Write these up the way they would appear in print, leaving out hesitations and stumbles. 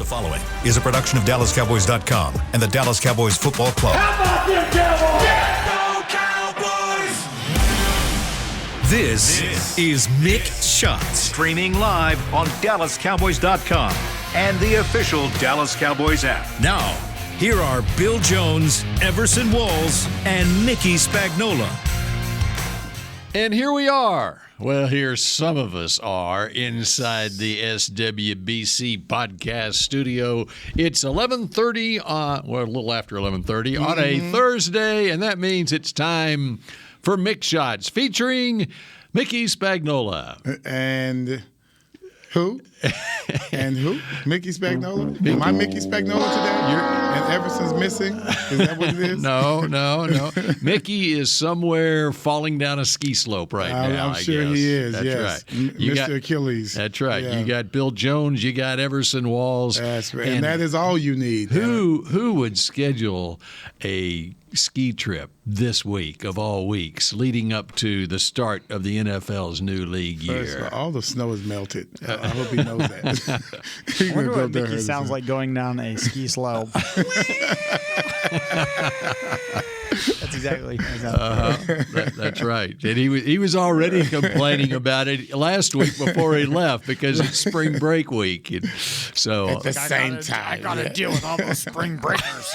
The following is a production of DallasCowboys.com and the Dallas Cowboys Football Club. How about them Cowboys? Yeah, go Cowboys! This is Mick Shots. Streaming live on DallasCowboys.com and the official Dallas Cowboys app. Now, here are Bill Jones, Everson Walls, and Mickey Spagnola. And here we are. Well, here some of us are inside the SWBC podcast studio. It's 11:30, a little after 11:30 on a Thursday, and that means it's time for Mick Shots featuring Mickey Spagnola. And who? And who? Mickey Spagnola? Am I Mickey Spagnola today? And Everson's missing? Is that what it is? No. Mickey is somewhere falling down a ski slope right now. I'm sure he is, That's yes. right. Mr. Achilles. That's right. Yeah. You got Bill Jones. You got Everson Walls. That's right. And that is all you need. Who would schedule a ski trip this week of all weeks leading up to the start of the NFL's new league year? First of all the snow is melted. I hope he knows that. I wonder what Mickey sounds like going down a ski slope. That's exactly. That's right. And he was already complaining about it last week before he left because it's spring break week. And so at the same time, I got to deal with all those spring breakers.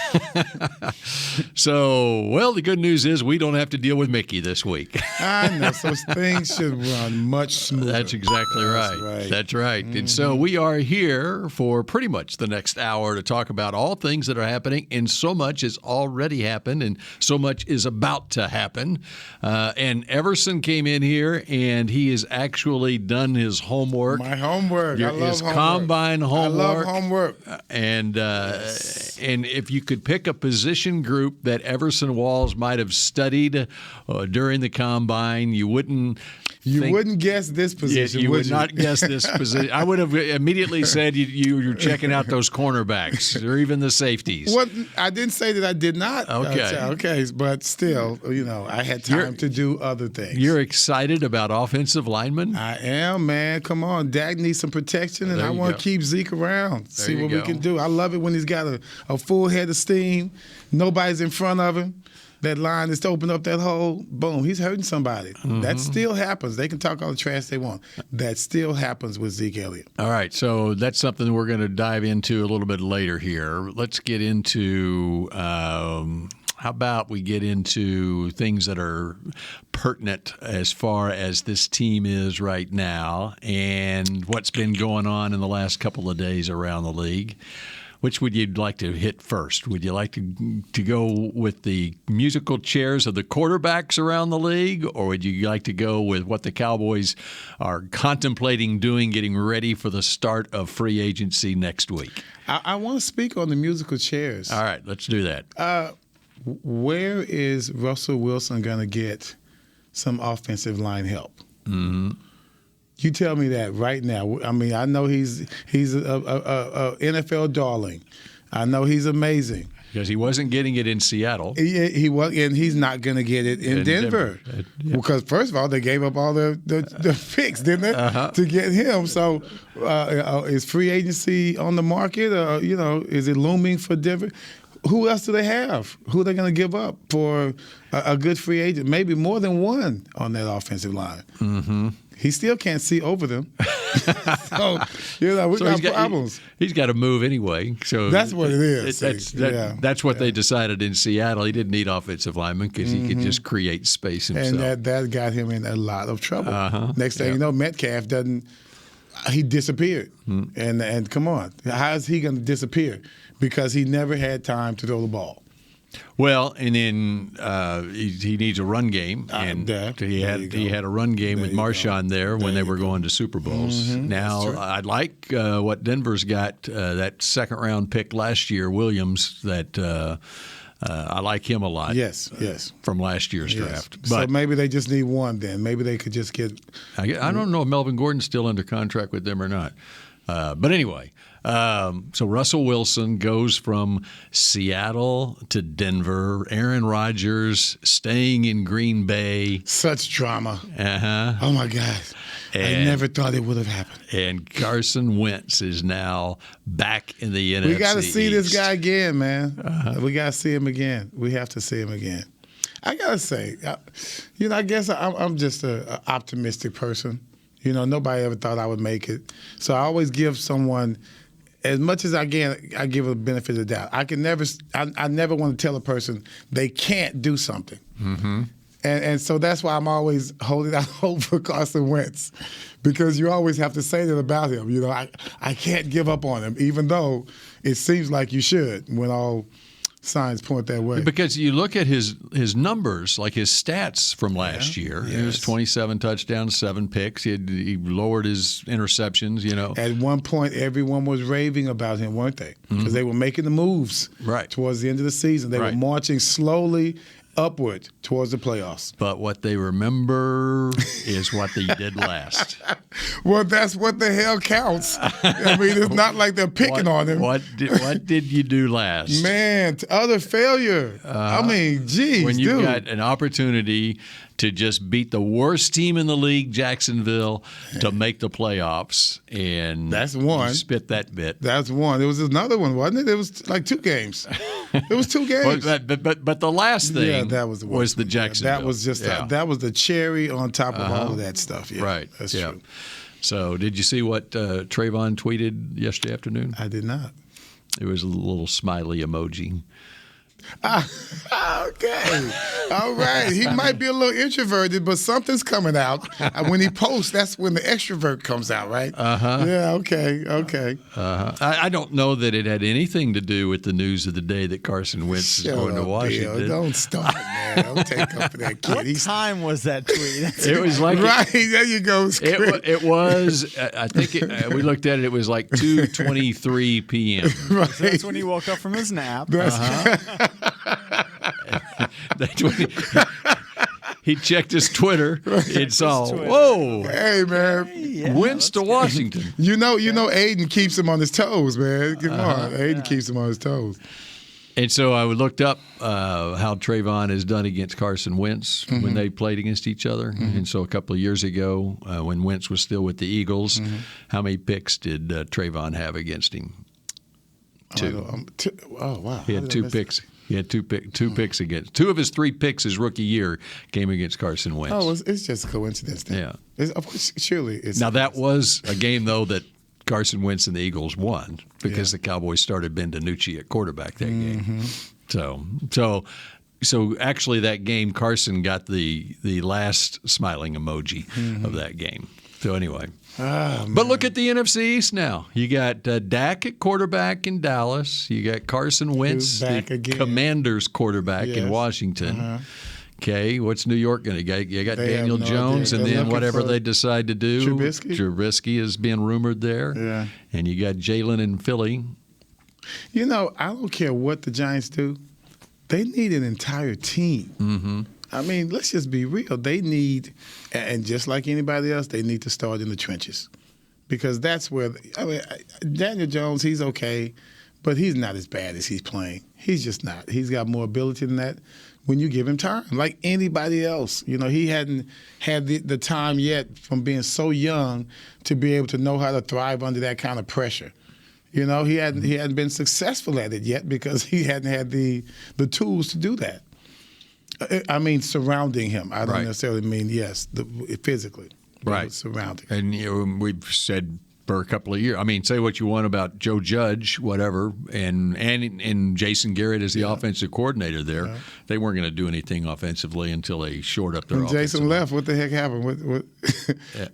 So, well, the good news is we don't have to deal with Mickey this week. I know. So things should run much smoother. That's exactly right. That's right. Mm-hmm. And so we are here for pretty much the next hour to talk about all things that are happening, and so much has already happened, and so much is about to happen. And Everson came in here, and he has actually done his homework. My homework. I love his homework. combine homework. I love homework. And and if you could pick a position group that Everson Walls might have studied during the combine, you wouldn't. You wouldn't guess this position. You would not guess this position. I would have immediately said you're checking out those cornerbacks or even the safeties. What I didn't say that I did not. Okay, but still, I had time to do other things. You're excited about offensive linemen? I am, man. Come on, Dak needs some protection, and I want to keep Zeke around. See what we can do. I love it when he's got a full head of steam. Nobody's in front of him. That line is to open up that hole. Boom, he's hurting somebody. Mm-hmm. That still happens. They can talk all the trash they want. That still happens with Zeke Elliott. All right, so that's something we're going to dive into a little bit later here. Let's get into how about we get into things that are pertinent as far as this team is right now and what's been going on in the last couple of days around the league. Which would you like to hit first? Would you like to go with the musical chairs of the quarterbacks around the league, or would you like to go with what the Cowboys are contemplating doing, getting ready for the start of free agency next week? I want to speak on the musical chairs. All right, let's do that. Where is Russell Wilson going to get some offensive line help? Mm-hmm. You tell me that right now. I mean, I know he's a NFL darling. I know he's amazing. Because he wasn't getting it in Seattle. He was, and he's not going to get it in Denver. Because first of all, they gave up all the picks, didn't they, to get him? So, is free agency on the market? Is it looming for Denver? Who else do they have? Who are they going to give up for a good free agent? Maybe more than one on that offensive line. Mm-hmm. He still can't see over them. So, we got problems. He's got to move anyway. So that's what it is. That's what they decided in Seattle. He didn't need offensive linemen because he could just create space himself. And that got him in a lot of trouble. Next thing you know, Metcalf he disappeared. And come on, how is he going to disappear? Because he never had time to throw the ball. Well, and then he needs a run game, and he had a run game with Marshawn there when they were going to Super Bowls. Mm-hmm. Now, I like what Denver's got, that second-round pick last year, Williams, that I like him a lot. Yes. From last year's draft. But, so maybe they just need one then. Maybe they could just get – I don't know if Melvin Gordon's still under contract with them or not. But anyway – so Russell Wilson goes from Seattle to Denver. Aaron Rodgers staying in Green Bay. Such drama. Uh-huh. Oh, my God. I never thought it would have happened. And Carson Wentz is now back in the NFC. We got to see East. this guy again, man. We got to see him again. We have to see him again. I got to say, I guess I'm just an optimistic person. Nobody ever thought I would make it. So I always give someone, as much as I can, I give a benefit of the doubt. I never want to tell a person they can't do something. Mm-hmm. And so that's why I'm always holding out hope for Carson Wentz, because you always have to say that about him. I can't give up on him, even though it seems like you should when all signs point that way. Because you look at his numbers, like his stats from last year. Yes. It was 27 touchdowns, 7 picks. He lowered his interceptions, At one point, everyone was raving about him, weren't they? Because they were making the moves towards the end of the season. They were marching slowly upward towards the playoffs. But what they remember is what they did last. Well, that's what the hell counts. I mean, it's not like they're picking on him. What did you do last? Man, utter failure. I mean, geez, when you got an opportunity to just beat the worst team in the league, Jacksonville, to make the playoffs, and that's one. You spit that bit. That's one. There was another one, wasn't it? It was like 2 games. It was 2 games. But the last thing was the Jacksonville. That was just that was the cherry on top of all of that stuff. Yeah, right. That's true. So did you see what Trayvon tweeted yesterday afternoon? I did not. It was a little smiley emoji. Okay. All right. He might be a little introverted, but something's coming out. When he posts, that's when the extrovert comes out, right? Uh-huh. Yeah, okay. Uh-huh. I don't know that it had anything to do with the news of the day that Carson Wentz is going to Washington. Bill. Don't start, man. Don't take up for that kid. What time was that tweet? It was like right. There you go. It was. I think we looked at it. It was like 2:23 p.m. Right. So that's when he woke up from his nap. He checked his Twitter and saw, whoa, hey man, Wentz to Washington. You know, Aiden keeps him on his toes, man. Come on, Aiden keeps him on his toes. And so I looked up how Trayvon has done against Carson Wentz when they played against each other. And so a couple of years ago, when Wentz was still with the Eagles, how many picks did Trayvon have against him? 2. Oh wow, he had 2 picks. He had 2 picks against. 2 of his 3 picks his rookie year came against Carson Wentz. Oh, it's just a coincidence then. Yeah. Of course, surely it's. Now, that was a game, though, that Carson Wentz and the Eagles won because the Cowboys started Ben DiNucci at quarterback that game. So actually that game, Carson got the last smiling emoji of that game. So anyway. But look at the NFC East now. You got Dak at quarterback in Dallas. You got Carson Wentz, the Commanders quarterback in Washington. Okay, what's New York going to get? You got Daniel Jones, and then whatever they decide to do. Trubisky is being rumored there. Yeah. And you got Jalen in Philly. I don't care what the Giants do. They need an entire team. Mm-hmm. I mean, let's just be real. They need, and just like anybody else, they need to start in the trenches. Because that's where, Daniel Jones, he's okay, but he's not as bad as he's playing. He's just not. He's got more ability than that when you give him time, like anybody else. He hadn't had the time yet from being so young to be able to know how to thrive under that kind of pressure. He hadn't been successful at it yet because he hadn't had the tools to do that. I mean, surrounding him. I don't necessarily mean, physically. Right. Surrounding. And we've said for a couple of years, I mean, say what you want about Joe Judge, whatever, and Jason Garrett as the offensive coordinator there. Yeah. They weren't going to do anything offensively until they shored up their offense. When Jason left, what the heck happened?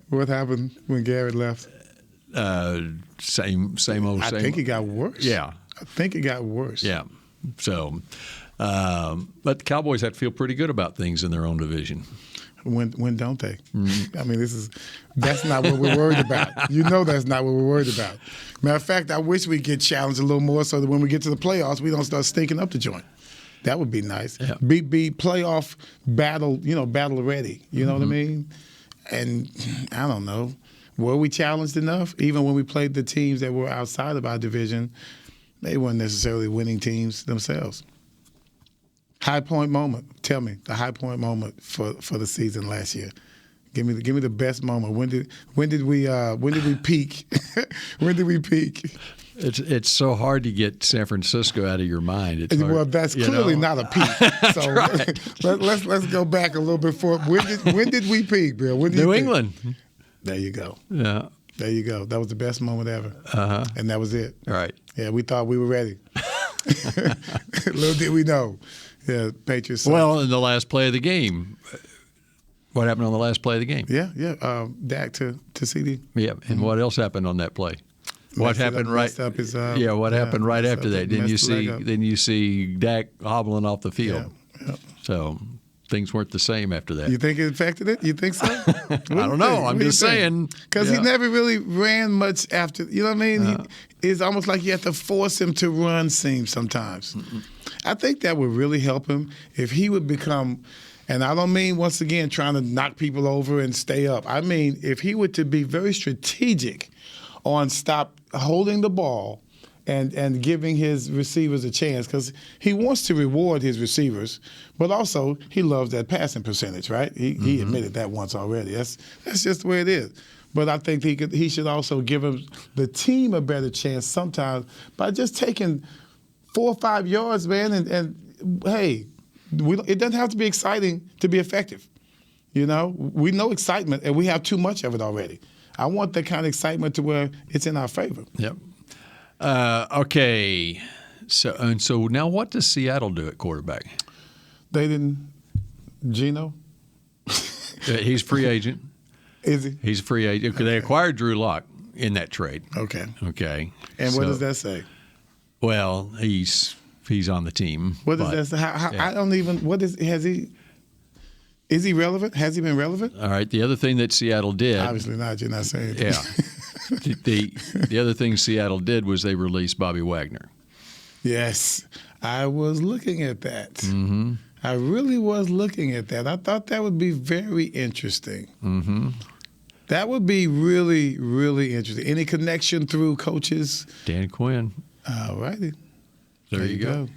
What happened when Garrett left? Same old. I think it got worse. Yeah. I think it got worse. Yeah. So, but the Cowboys have to feel pretty good about things in their own division. When don't they? I mean, that's not what we're worried about. That's not what we're worried about. Matter of fact, I wish we get challenged a little more so that when we get to the playoffs, we don't start stinking up the joint. That would be nice. Yeah. Be playoff battle, battle ready. You know what I mean? And I don't know. Were we challenged enough? Even when we played the teams that were outside of our division, they weren't necessarily winning teams themselves. High point moment. Tell me the high point moment for the season last year. Give me the best moment. When did we peak? When did we peak? It's so hard to get San Francisco out of your mind. It's hard, well, that's clearly not a peak. So right. let's go back a little bit for when did we peak, Bill? New England. There you go. Yeah. There you go. That was the best moment ever. And that was it. All right. Yeah, we thought we were ready. Little did we know. Yeah, Patriots. Well, in the last play of the game. What happened on the last play of the game? Yeah. Dak to CD. Yeah, and what else happened on that play? What happened right? What happened right after that? Didn't you see Dak hobbling off the field? Yeah. So things weren't the same after that. You think it affected it? You think so? I don't know. I'm just saying because he never really ran much after. You know what I mean? It's almost like you have to force him to run. Seems sometimes. I think that would really help him if he would become. And I don't mean, once again, trying to knock people over and stay up. I mean, if he were to be very strategic on stop holding the ball and giving his receivers a chance, because he wants to reward his receivers, but also he loves that passing percentage, right? He admitted that once already. That's just the way it is. But I think he should also give the team a better chance sometimes by just taking 4 or 5 yards, man, and hey, it doesn't have to be exciting to be effective. You know, we know excitement, and we have too much of it already. I want that kind of excitement to where it's in our favor. Yep. Okay. So now what does Seattle do at quarterback? They didn't. Geno? He's free agent. Is he? He's a free agent. Okay. They acquired Drew Lock in that trade. Okay. And what does that say? Well, he's on the team. What does that say? I don't even. Is he relevant? Has he been relevant? All right. The other thing that Seattle did. Obviously not. You're not saying. Yeah. The other thing Seattle did was they released Bobby Wagner. Yes. I was looking at that. Mm-hmm. I really was looking at that. I thought that would be very interesting. Mm-hmm. That would be really, really interesting. Any connection through coaches? Dan Quinn. All righty. There you go.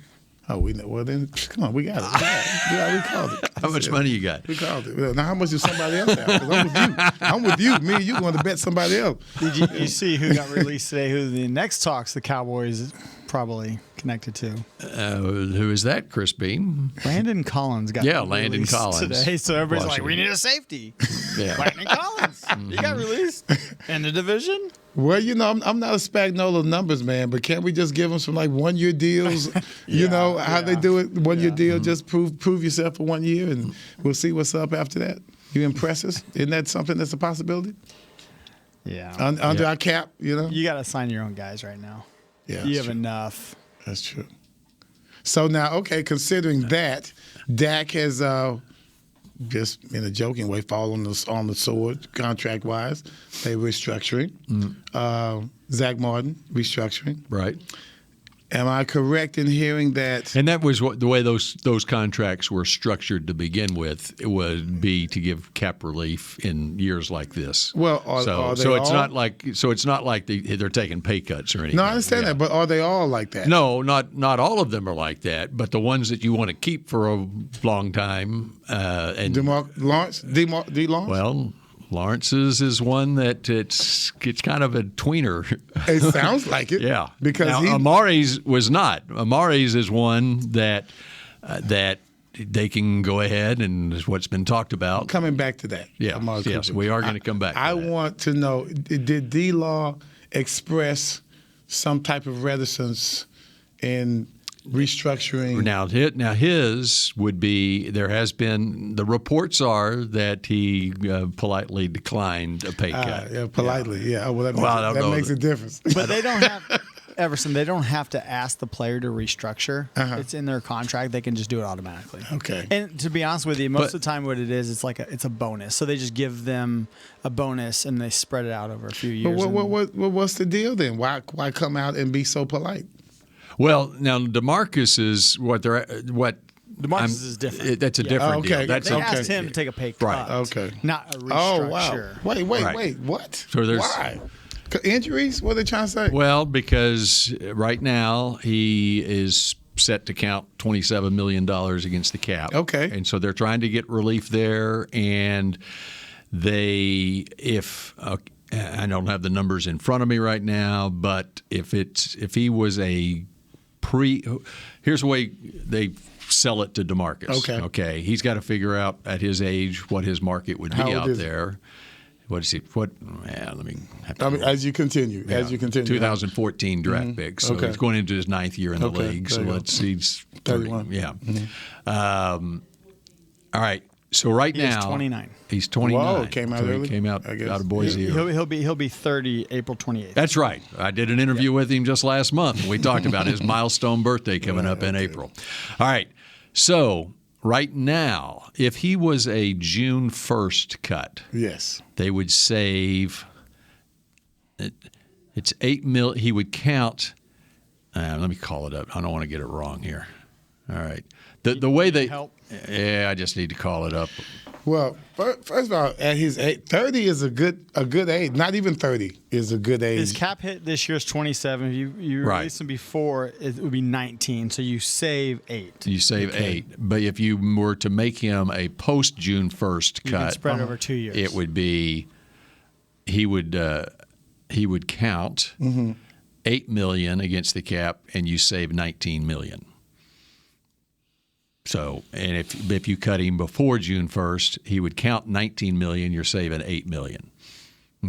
Oh, we know. Well, then, come on, we got it. We called it. How much money you got? We called it. Now, how much does somebody else have? 'Cause I'm with you. Me and you going to bet somebody else. Did you see who got released today? Who the next talks the Cowboys probably connected to? Who is that, Chris Beam? Landon Collins got Landon released Collins today. So everybody's Washington. like, we need a safety. Yeah. Landon Collins. He got released in the division. Well, you know, I'm not a Spagnuolo numbers man, but can't we just give them some like 1 year deals? You know how they do it, 1 year deal. Just prove yourself for 1 year, and we'll see what's up after that. You impress us? Isn't that something that's a possibility? Yeah. Under our cap, you know. You got to sign your own guys right now. Yeah, you have enough. That's true. So now, okay, considering that, Dak has just in a joking way fallen on the sword contract-wise. They restructuring. Zach Martin restructuring. Right. Am I correct in hearing that? And that was the way those contracts were structured to begin with. It would be to give cap relief in years like this. Well, it's not like they're taking pay cuts or anything. No, I understand that, but are they all like that? No, not all of them are like that. But the ones that you want to keep for a long time. And Lawrence. Well, Lawrence's is one that it's kind of a tweener. It sounds like it. Yeah. Because now, Amari's was not. Amari's is one that they can go ahead and is what's been talked about. Coming back to that. Yeah. Amari Yes, Cooper. we are going to come back to I that. want to know, did D-Law express some type of reticence in restructuring? Now his would be, there has been, the reports are that he politely declined a pay cut. Yeah, politely. Yeah. Oh, well, that makes a difference. But they don't have, Everson, they don't have to ask the player to restructure. It's in their contract. They can just do it automatically. Okay. And to be honest with you, most of the time what it is, it's a bonus. So they just give them a bonus and they spread it out over a few years. But what's the deal then? Why come out and be so polite? Well, now DeMarcus is DeMarcus is different. That's a different deal. They asked him to take a pay cut. Right. Okay. Not a restructure. Oh, wow. Wait. What? So there's, why? Injuries? What are they trying to say? Well, because right now he is set to count $27 million against the cap. Okay. And so they're trying to get relief there. And I don't have the numbers in front of me right now, but if he was here's the way they sell it to DeMarcus. Okay. He's got to figure out at his age what his market would be out there. What is he? As you continue. 2014 draft pick. So he's going into his 9th year in the league. So he's 31. Yeah. All right. So now he's 29. He's 29. Whoa, came out early. He came out of Boise. He'll be 30 April 28th. That's right. I did an interview with him just last month. We talked about his milestone birthday coming up in April. All right. So right now, if he was a June 1st cut, yes, they would save. It's $8 million. He would count. Let me call it up. I don't want to get it wrong here. All right. The way they help. Yeah, I just need to call it up. Well, first of all, at his age, 30 is a good age. Not even 30 is a good age. His cap hit this year is 27. If you release him before, it would be 19. So you save 8. You save 8. But if you were to make him a post June 1st cut, you can spread over 2 years. It would be he would count $8 million against the cap, and you save $19 million. So, and if you cut him before June 1st, he would count $19 million. You're saving $8 million.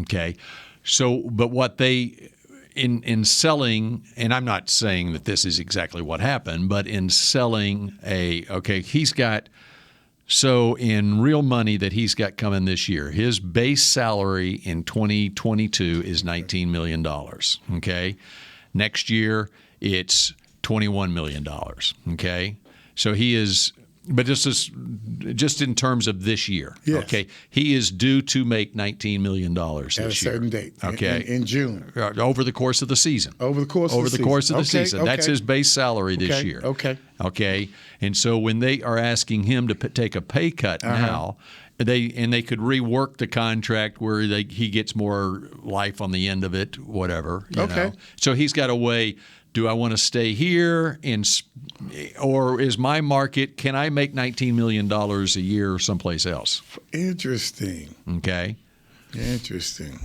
Okay. So, but what they in selling, and I'm not saying that this is exactly what happened, but in selling he's got. So in real money that he's got coming this year, his base salary in 2022 is $19 million. Okay. Next year it's $21 million. Okay. So he is, but this is just in terms of this year. Yes. Okay, he is due to make $19 million this year. At a certain date. Okay, in June. Over the course of the season. Over the course of the season. That's his base salary this year. Okay. And so when they are asking him to take a pay cut now, they could rework the contract where he gets more life on the end of it, whatever. You know? So he's got a way. Do I want to stay here, or is my market? Can I make $19 million a year someplace else? Interesting. Okay. Interesting.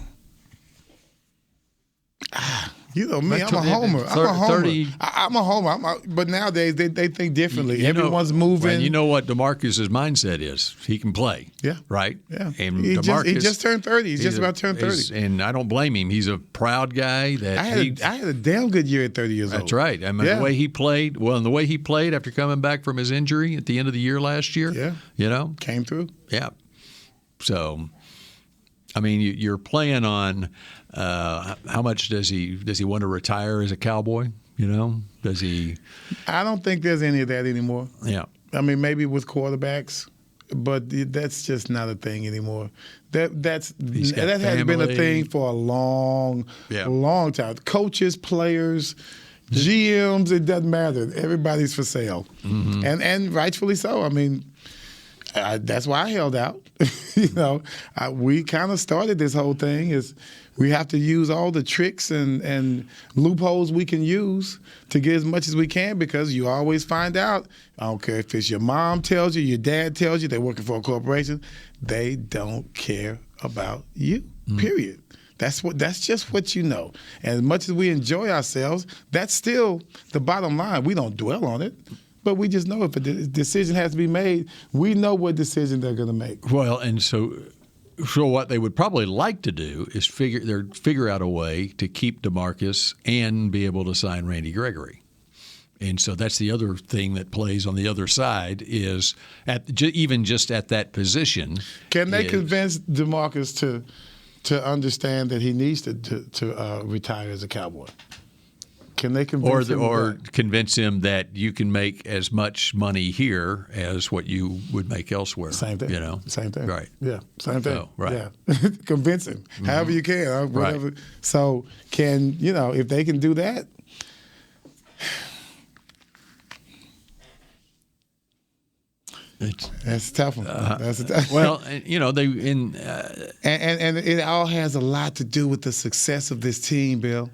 You know me, I'm a homer. I'm a homer. But nowadays they think differently. Everyone's moving. And you know what DeMarcus's mindset is? He can play. Yeah. Right? Yeah. And he DeMarcus just turned 30. He's just about to turn 30. And I don't blame him. He's a proud guy. I had a damn good year at 30 years old. That's right. I mean, the way he played, and the way he played after coming back from his injury at the end of the year last year. Yeah. You know? Came through. Yeah. So, I mean, you're playing on how much does he want to retire as a Cowboy? You know, does he? I don't think there's any of that anymore. Yeah. I mean, maybe with quarterbacks, but that's just not a thing anymore. That has been a thing for a long time. Coaches, players, GMs, it doesn't matter. Everybody's for sale, and rightfully so. I mean. That's why I held out. We kind of started this whole thing is we have to use all the tricks and loopholes we can use to get as much as we can because you always find out, I don't care if it's your mom tells you, your dad tells you they're working for a corporation, they don't care about you, period. That's just what you know. And as much as we enjoy ourselves, that's still the bottom line. We don't dwell on it. But we just know if a decision has to be made, we know what decision they're going to make. Well, and so what they would probably like to do is figure out a way to keep DeMarcus and be able to sign Randy Gregory. And so that's the other thing that plays on the other side is even just at that position. Can they convince DeMarcus to understand that he needs to retire as a Cowboy? Can they convince him convince him that you can make as much money here as what you would make elsewhere? Same thing. Same thing. Right. Yeah. Same thing. So, right. Yeah. Convince him. However you can. Whatever. Right. So if they can do that. That's a tough one. That's a tough one. Well, and it all has a lot to do with the success of this team, Bill.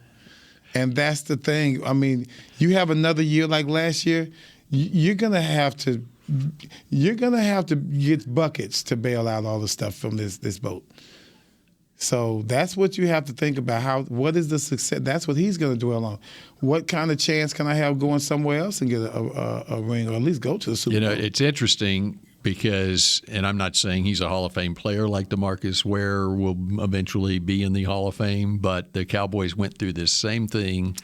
And that's the thing. I mean, you have another year like last year, you're going to have to you're going to have to get buckets to bail out all the stuff from this boat. So that's what you have to think about. What is the success? That's what he's going to dwell on. What kind of chance can I have going somewhere else and get a ring, or at least go to the Super Bowl? It's interesting because, and I'm not saying he's a Hall of Fame player like DeMarcus Ware will eventually be in the Hall of Fame, but the Cowboys went through this same thing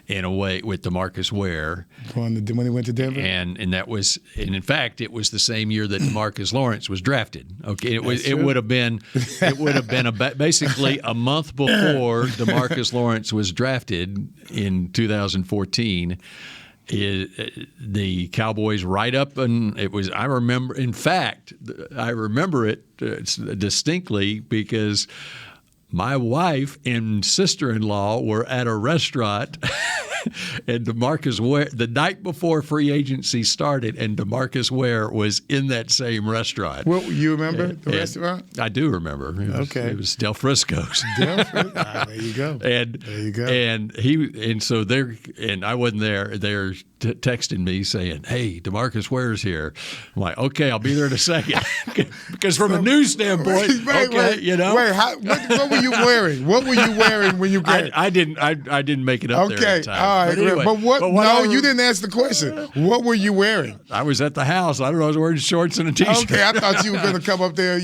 in a way with DeMarcus Ware. When he went to Denver? And in fact, it was the same year that DeMarcus Lawrence was drafted. Okay, it would have been basically a month before DeMarcus Lawrence was drafted in 2014. The Cowboys right up, and it was. I remember it distinctly because my wife and sister-in-law were at a restaurant, and DeMarcus Ware, the night before free agency started, and DeMarcus Ware was in that same restaurant. Well, you remember the restaurant? I do remember. It was Del Frisco's. There you go. And I wasn't there. They're texting me saying, "Hey, DeMarcus Ware's here." I'm like, "Okay, I'll be there in a second." Because from a news standpoint, what were you wearing? What were you wearing when you came? I didn't make it up there. Okay, all right. But you didn't answer the question. What were you wearing? I was at the house. I don't know. I was wearing shorts and a t-shirt. Okay, I thought you were going to come up there,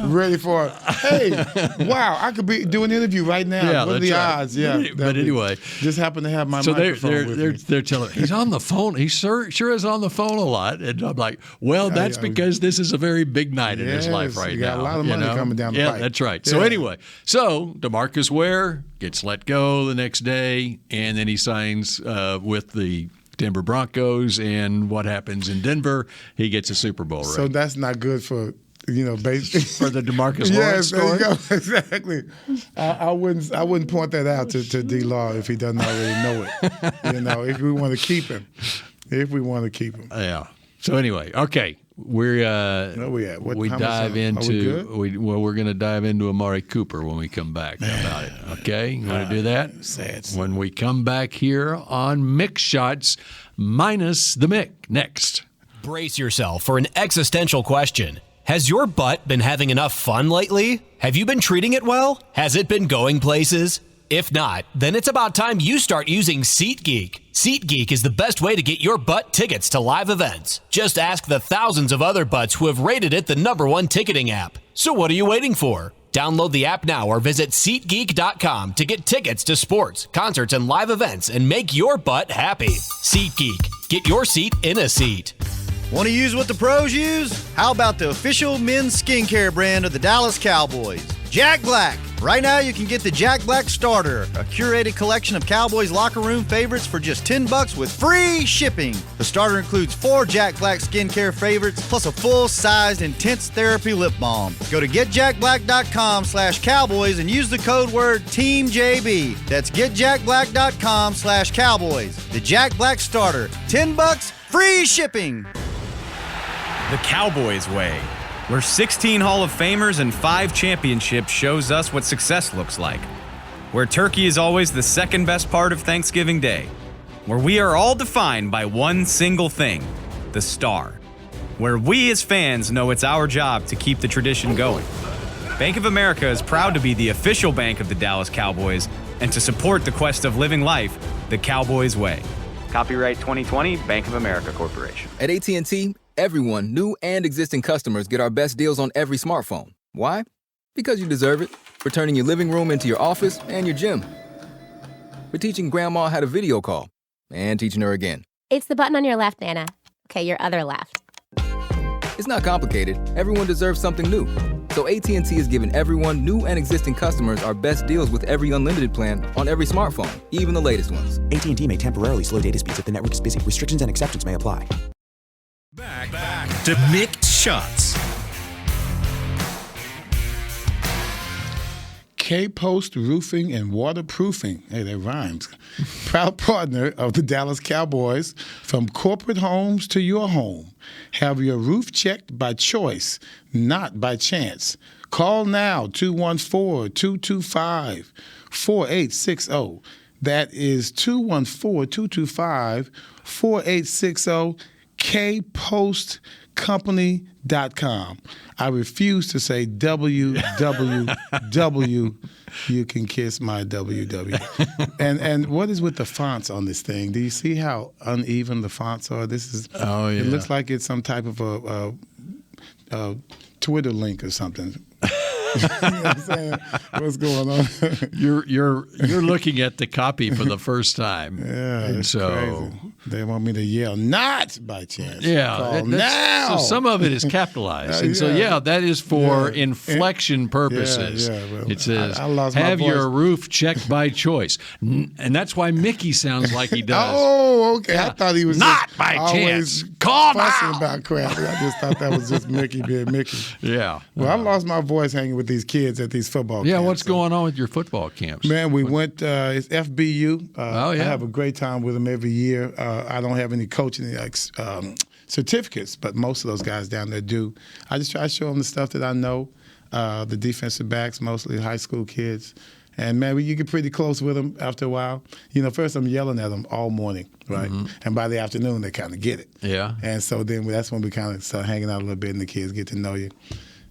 ready for it. Hey, wow, I could be doing an interview right now. Yeah, what are the odds? Yeah, but anyway, just happened to have my microphone with me. They're telling me, he's on the phone. He sure is on the phone a lot. And I'm like, well, that's because this is a very big night in his life right now. You got a lot of money coming down the pipe. Yeah, that's right. Yeah. So anyway, DeMarcus Ware gets let go the next day, and then he signs with the Denver Broncos. And what happens in Denver? He gets a Super Bowl ring. So that's not good for for the DeMarcus Lawrence story. Yes, there you go. Exactly. I wouldn't point that out to D. Law if he doesn't already know it. If we want to keep him. Yeah. So anyway, okay. We're we're going to dive into Amari Cooper when we come back. How about it? Okay, you want to do that? When we come back here on Mick Shots minus the Mick next. Brace yourself for an existential question. Has your butt been having enough fun lately? Have you been treating it well? Has it been going places? If not, then it's about time you start using SeatGeek. SeatGeek is the best way to get your butt tickets to live events. Just ask the thousands of other butts who have rated it the #1 ticketing app. So what are you waiting for? Download the app now or visit SeatGeek.com to get tickets to sports, concerts, and live events and make your butt happy. SeatGeek. Get your seat in a seat. Want to use what the pros use? How about the official men's skincare brand of the Dallas Cowboys, Jack Black? Right now you can get the Jack Black Starter, a curated collection of Cowboys locker room favorites for just $10 with free shipping. The starter includes 4 Jack Black skincare favorites plus a full-sized intense therapy lip balm. Go to getjackblack.com/Cowboys and use the code word TEAMJB. That's getjackblack.com/Cowboys. The Jack Black Starter, $10, free shipping. The Cowboys way, where 16 Hall of Famers and 5 championships shows us what success looks like. Where turkey is always the second best part of Thanksgiving Day. Where we are all defined by one single thing, the star. Where we as fans know it's our job to keep the tradition going. Bank of America is proud to be the official bank of the Dallas Cowboys and to support the quest of living life the Cowboys way. Copyright 2020, Bank of America Corporation. At AT&T, everyone, new and existing customers, get our best deals on every smartphone. Why? Because you deserve it. For turning your living room into your office and your gym. For teaching grandma how to video call and teaching her again. It's the button on your left, Nana. Okay, your other left. It's not complicated. Everyone deserves something new. So AT&T is giving everyone, new and existing customers, our best deals with every unlimited plan on every smartphone, even the latest ones. AT&T may temporarily slow data speeds if the network is busy. Restrictions and exceptions may apply. Back to Mick Shots. K-Post Roofing and Waterproofing. Hey, that rhymes. Proud partner of the Dallas Cowboys. From corporate homes to your home. Have your roof checked by choice, not by chance. Call now, 214-225-4860. That is 214-225-4860. kpostcompany.com. I refuse to say www. You can kiss my www. And what is with the fonts on this thing? Do you see how uneven the fonts are? This is. Oh yeah. It looks like it's some type of a Twitter link or something. You know what I'm saying? What's going on? You're looking at the copy for the first time. Yeah, and so crazy. They want me to yell "not" by chance. Yeah, now. So some of it is capitalized, and so that is for inflection purposes. Well, it says, I lost my "Have voice. your roof checked by choice," and that's why Mickey sounds like he does. Oh, okay. I thought he was not just by always chance. Calm fussing out. about crap. I just thought that was just Mickey being Mickey. Yeah. Well, I lost my voice hanging with these kids at these football camps. Yeah, what's going on with your football camps? Man, we went, it's FBU. I have a great time with them every year. I don't have any coaching certificates, but most of those guys down there do. I just try to show them the stuff that I know, the defensive backs, mostly high school kids. And, man, you get pretty close with them after a while. You know, first I'm yelling at them all morning, right? Mm-hmm. And by the afternoon, they kind of get it. Yeah. And so then that's when we kind of start hanging out a little bit and the kids get to know you.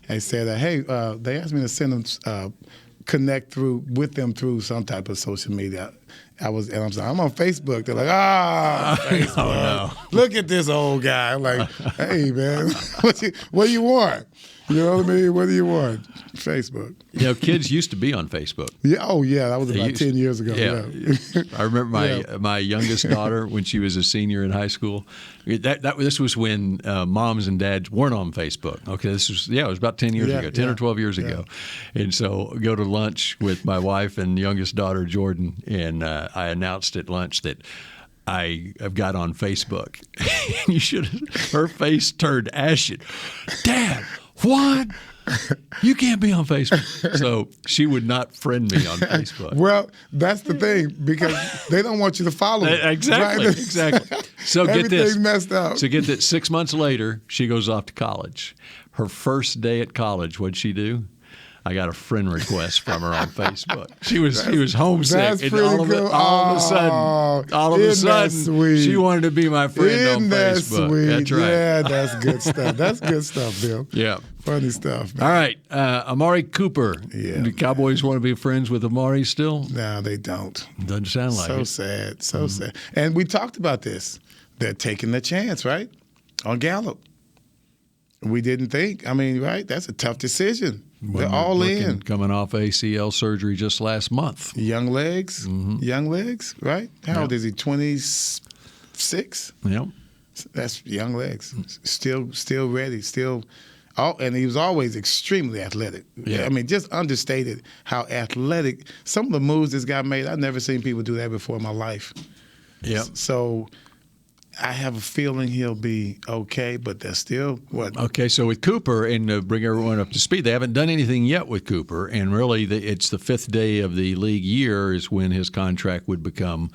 They said, hey, they asked me to send them, connect with them through some type of social media. I'm on Facebook. They're like, Facebook. Oh, no. Look at this old guy. I'm like, hey, man, what do you want? You know what I mean? What do you want? Facebook. You know, kids used to be on Facebook. Yeah. Oh, yeah. That was about 10 years ago. Yeah. I remember my youngest daughter when she was a senior in high school. This was when moms and dads weren't on Facebook. Okay, it was about 10 years ago, 10 or 12 years ago. And so go to lunch with my wife and youngest daughter, Jordan, and I announced at lunch that I have got on Facebook. Her face turned ashen. Dad, what? You can't be on Facebook. So she would not friend me on Facebook. Well, that's the thing, because they don't want you to follow them. Exactly, right? exactly. So get this. Everything's messed up. So get that 6 months later, she goes off to college. Her first day at college, what'd she do? I got a friend request from her on Facebook. She was homesick, that's and pretty cool. all of a sudden, she wanted to be my friend on Facebook. Sweet? That's right. Yeah, that's good stuff. That's good stuff, Bill. Yeah, funny stuff, man. All right, Amari Cooper. Yeah, do Cowboys want to be friends with Amari still? No, they don't. Doesn't sound like it. Sad, so sad. And we talked about this. They're taking the chance, right, on Gallup. We didn't think. I mean, right? That's a tough decision. They're all in. Coming off ACL surgery just last month. Young legs, right? How old is he? 26? Yep. That's young legs. Still ready. And he was always extremely athletic. Yeah. I mean, just understated how athletic. Some of the moves this guy made, I've never seen people do that before in my life. Yeah. So I have a feeling he'll be okay, but they're still what? Okay, so with Cooper, and to bring everyone up to speed, they haven't done anything yet with Cooper, and really it's the fifth day of the league year is when his contract would become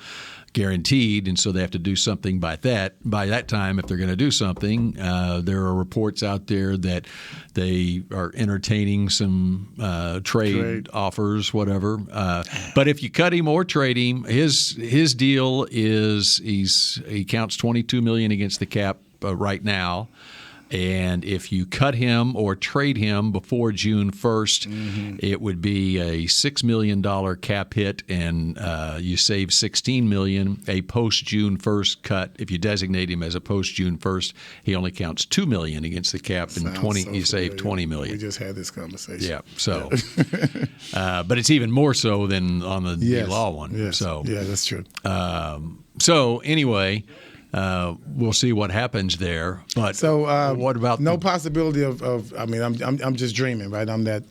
guaranteed, and so they have to do something by that time if they're going to do something. There are reports out there that they are entertaining some trade offers, whatever. But if you cut him or trade him, his deal is he counts $22 million against the cap right now. And if you cut him or trade him before June 1st, it would be a $6 million cap hit, and you save $16 million. A post-June 1st cut, if you designate him as a post-June 1st, he only counts $2 million against the cap, and you save $20 million. We just had this conversation. Yeah. So, but it's even more so than on the law one. Yes. So yeah, that's true. So anyway. We'll see what happens there. But what about no possibility of? I mean, I'm just dreaming, right? I'm that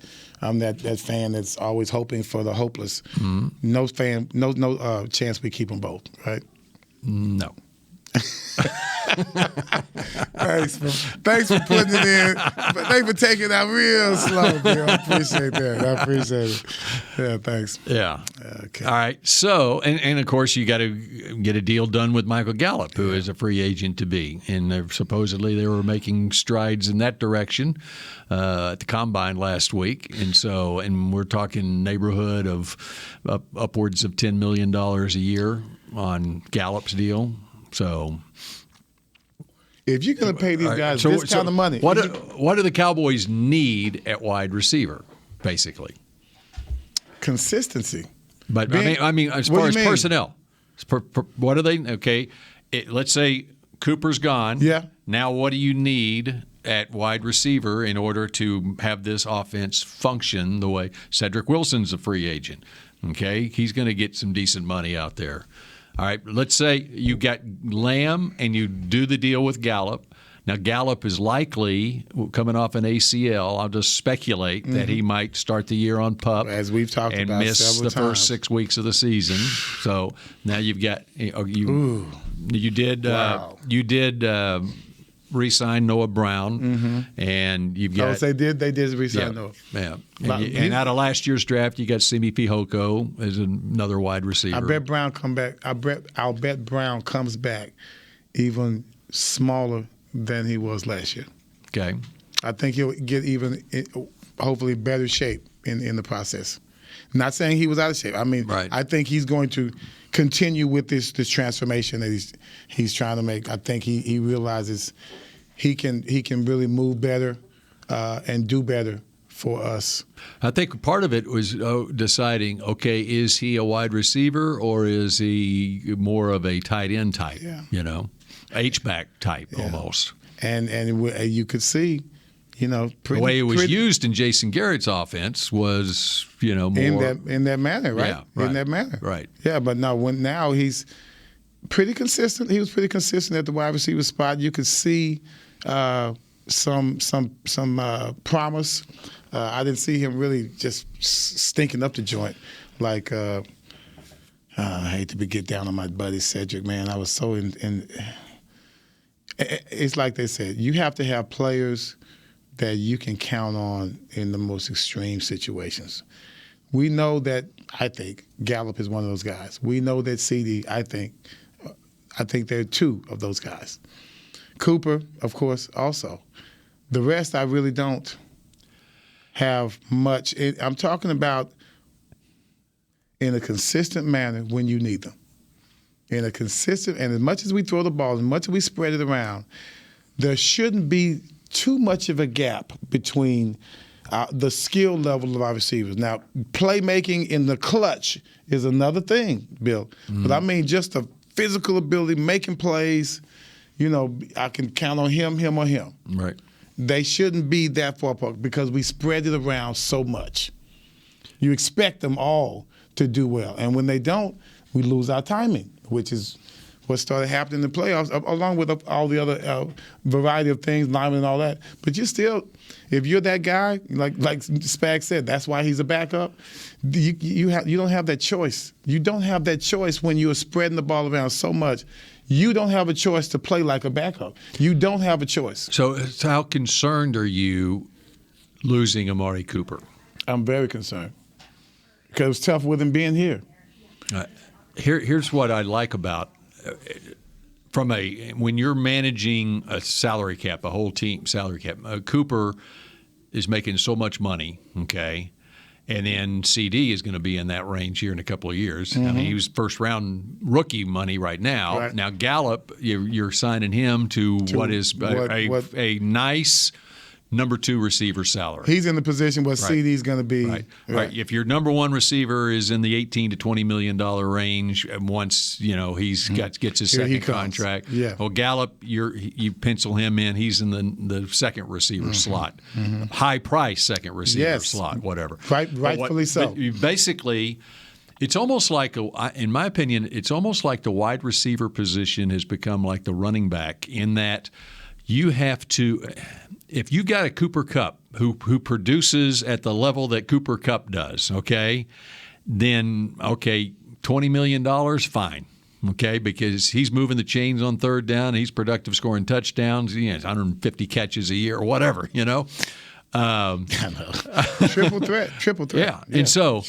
fan that's always hoping for the hopeless. Mm-hmm. No chance we keep them both, right? No. Thanks for putting it in. Thanks for taking that real slow, Bill. I appreciate that. I appreciate it. Yeah, thanks. Yeah. Okay. All right. So, and of course, you got to get a deal done with Michael Gallup, who is a free agent to be. And supposedly they were making strides in that direction at the Combine last week. And we're talking neighborhood of upwards of $10 million a year on Gallup's deal. So, If you're going to pay these guys this kind of money. What do the Cowboys need at wide receiver, basically? Consistency. But I mean, as far as personnel, what are they? Okay, let's say Cooper's gone. Yeah. Now, what do you need at wide receiver in order to have this offense function the way Cedric Wilson's a free agent? Okay, he's going to get some decent money out there. All right, let's say you got Lamb and you do the deal with Gallup. Now, Gallup is likely coming off an ACL. I'll just speculate that he might start the year on PUP, as we've talked and about miss several the times. first 6 weeks of the season. So now you've got you did re-sign Noah Brown, and you've got. They did re-sign Noah. Yeah, and out of last year's draft, you got Simi Fehoko as another wide receiver. I bet Brown come back. I'll bet Brown comes back even smaller than he was last year. Okay. I think he'll get even, hopefully, better shape in the process. Not saying he was out of shape. I mean, I think he's going to continue with this transformation that he's trying to make. I think he realizes he can really move better and do better for us. I think part of it was deciding, okay, is he a wide receiver or is he more of a tight end type? Yeah. H-back type almost. And you could see, the way it was used in Jason Garrett's offense was, more in that manner, right? Yeah, right. In that manner, right? Yeah, but now he's pretty consistent. He was pretty consistent at the wide receiver spot. You could see some promise. I didn't see him really just stinking up the joint like. I hate to get down on my buddy Cedric, man. I was so in. It's like they said, you have to have players that you can count on in the most extreme situations. We know that, I think, Gallup is one of those guys. We know that CD, I think there are two of those guys. Cooper, of course, also. The rest, I really don't have much. I'm talking about in a consistent manner when you need them. In a consistent, and as much as we throw the ball, as much as we spread it around, there shouldn't be too much of a gap between the skill level of our receivers. Now, playmaking in the clutch is another thing, Bill. But I mean just the physical ability, making plays, I can count on him or him. Right. They shouldn't be that far apart because we spread it around so much. You expect them all to do well. And when they don't, we lose our timing, which is what started happening in the playoffs, along with all the other variety of things, linemen and all that. But you still, if you're that guy, like Spag said, that's why he's a backup. You don't have that choice. You don't have that choice when you're spreading the ball around so much. You don't have a choice to play like a backup. You don't have a choice. So how concerned are you losing Amari Cooper? I'm very concerned because it's tough with him being here. Here's what I like about when you're managing a salary cap, a whole team salary cap. Cooper is making so much money, okay, and then CD is going to be in that range here in a couple of years. I mean, he was first round rookie money right now. Right. Now Gallup, you're signing him to what is a nice number 2 receiver salary. He's in the position where CD's going to be. Right. If your number 1 receiver is in the $18 to $20 million range, and once he's gets his second contract. Yeah. Well, Gallup, you pencil him in. He's in the second receiver slot, high price second receiver slot, whatever. Rightfully so. But basically, it's almost like, in my opinion, it's almost like the wide receiver position has become like the running back in that you have to. If you got a Cooper Kupp who produces at the level that Cooper Kupp does, then $20 million, fine, because he's moving the chains on third down, he's productive scoring touchdowns, he has 150 catches a year or whatever, I know. Triple threat. Yeah, and so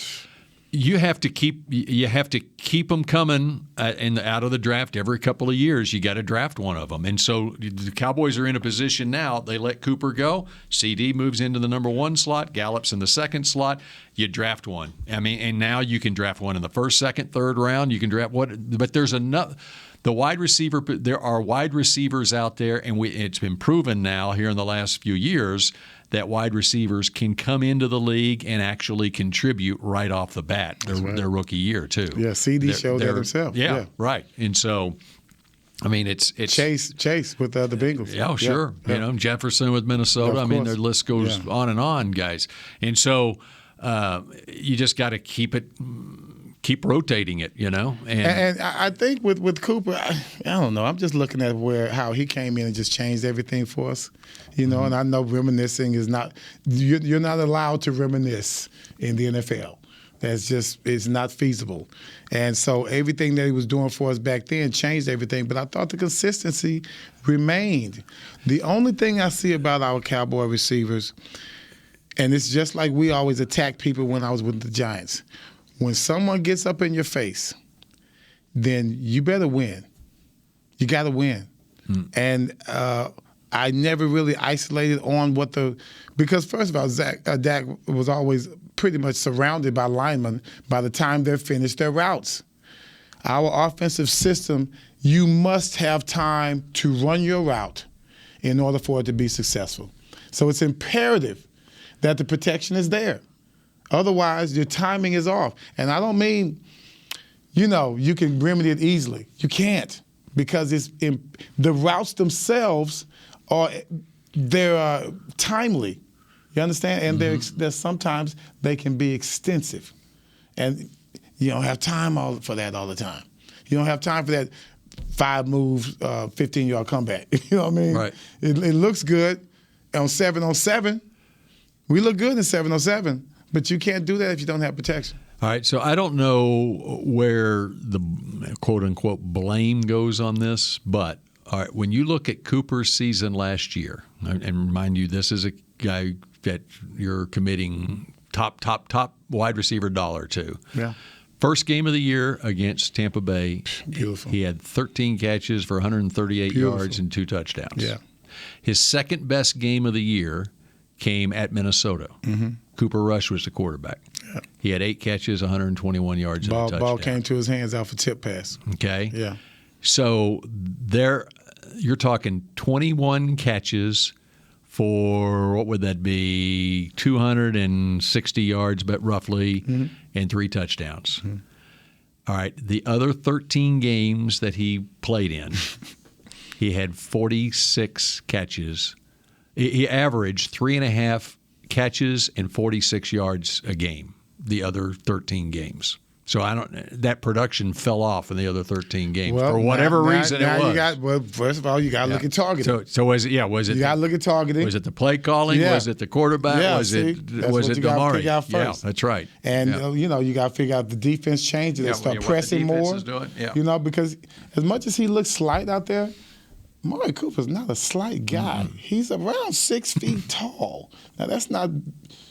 you have to keep them coming out of the draft every couple of years. You got to draft one of them, and so the Cowboys are in a position now. They let Cooper go. CD moves into the number 1 slot. Gallup's in the 2nd slot. You draft one. I mean, and now you can draft one in the 1st, 2nd, 3rd round. You can draft what, but there's enough. The wide receiver, there are wide receivers out there, and it's been proven now here in the last few years that wide receivers can come into the league and actually contribute right off the bat. Their rookie year too. Yeah, CD showed that himself. Yeah, right. And so, I mean, it's Chase with the Bengals. Yeah, oh, sure. Yeah. You know, Jefferson with Minnesota. I mean, their list goes on and on, guys. And so, you just got to keep rotating it, you know. And I think with Cooper, I don't know. I'm just looking at how he came in and just changed everything for us, you know. And I know reminiscing is not you're not allowed to reminisce in the NFL. It's not feasible. And so everything that he was doing for us back then changed everything. But I thought the consistency remained. The only thing I see about our Cowboy receivers, and it's just like we always attacked people when I was with the Giants. When someone gets up in your face, then you better win. You got to win. And I never really isolated on because first of all, Dak was always pretty much surrounded by linemen by the time they're finished their routes. Our offensive system, you must have time to run your route in order for it to be successful. So it's imperative that the protection is there. Otherwise, your timing is off. And I don't mean, you can remedy it easily. You can't, because the routes themselves they're timely. You understand? And there's sometimes they can be extensive. And you don't have time for that all the time. You don't have time for that 5 moves, 15-yard comeback. You know what I mean? Right. It looks good on 7-on-7. We look good in 7-on-7. But you can't do that if you don't have protection. All right, so I don't know where the quote-unquote blame goes on this, but all right, when you look at Cooper's season last year, and mind you, this is a guy that you're committing top wide receiver dollar to. Yeah. First game of the year against Tampa Bay, beautiful. He had 13 catches for 138 yards and 2 touchdowns. Yeah. His second best game of the year came at Minnesota. Cooper Rush was the quarterback. Yeah. He had 8 catches, 121 yards, and a touchdown. Ball came to his hands off a tip pass. Okay. Yeah. So you're talking 21 catches for, what would that be, 260 yards, but roughly, and 3 touchdowns. All right. The other 13 games that he played in, he had 46 catches. He averaged 3.5 catches and 46 yards a game the other 13 games. So that production fell off in the other 13 games for whatever reason it was. First of all, you got to look at targeting. So was it? Yeah, was it? You got to look at targeting. Was it the play calling? Yeah. Was it the quarterback? Yeah, was it you Amari? Figure out first. Yeah, that's right. And you got to figure out the defense changes. They start pressing more. Yeah. Because as much as he looks slight out there, Amari Cooper's not a slight guy. He's around 6 feet tall. Now, that's not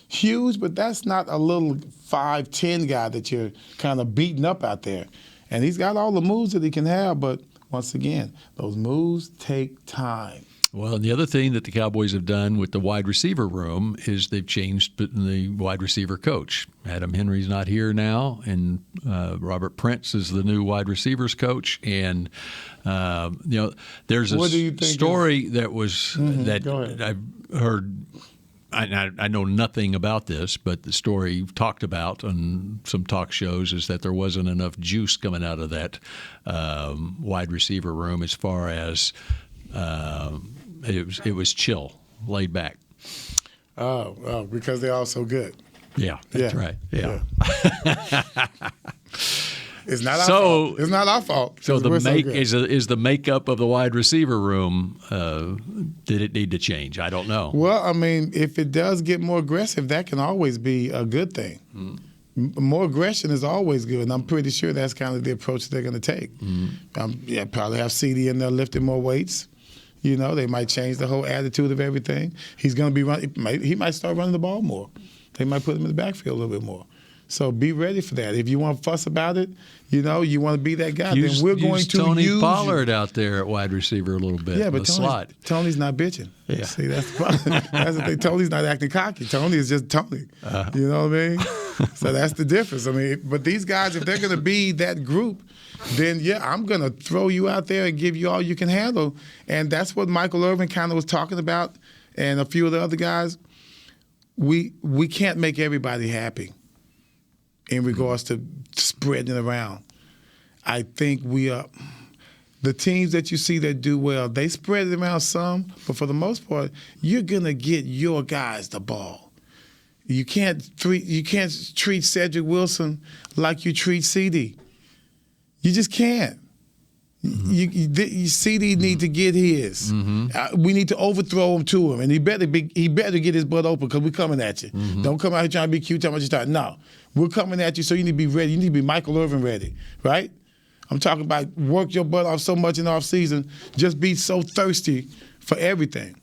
huge, but that's not a little 5'10" guy that you're kind of beating up out there. And he's got all the moves that he can have, but once again, those moves take time. Well, and the other thing that the Cowboys have done with the wide receiver room is they've changed the wide receiver coach. Adam Henry's not here now, and Robert Prince is the new wide receivers coach. And there's a story that was that I've heard. I know nothing about this, but the story talked about on some talk shows is that there wasn't enough juice coming out of that wide receiver room as far as it was chill, laid back. Oh, because they're all so good. Yeah, that's right. Yeah. It's not our fault. It's not our fault. So is the makeup of the wide receiver room, did it need to change? I don't know. Well, I mean, if it does get more aggressive, that can always be a good thing. More aggression is always good, and I'm pretty sure that's kind of the approach they're going to take. Probably have CD in there lifting more weights. They might change the whole attitude of everything. He's going to be running. He might start running the ball more. They might put him in the backfield a little bit more. So be ready for that. If you want to fuss about it, you want to be that guy, then we're going to Tony use Pollard out there at wide receiver a little bit. Yeah, but Tony's not bitching. Yeah. See, that's the problem. That's the thing. Tony's not acting cocky. Tony is just Tony. You know what I mean? So that's the difference. I mean, but these guys, if they're going to be that group, then, I'm going to throw you out there and give you all you can handle. And that's what Michael Irvin kind of was talking about, and a few of the other guys. We can't make everybody happy in regards to spreading it around. I think the teams that you see that do well, they spread it around some, but for the most part, you're going to get your guys the ball. You can't treat Cedric Wilson like you treat CD. You just can't. CD need to get his. We need to overthrow him to him, and he better get his butt open because we're coming at you. Don't come out here trying to be cute, talking about you start. No, we're coming at you, so you need to be ready. You need to be Michael Irvin ready, right? I'm talking about work your butt off so much in the offseason, just be so thirsty for everything.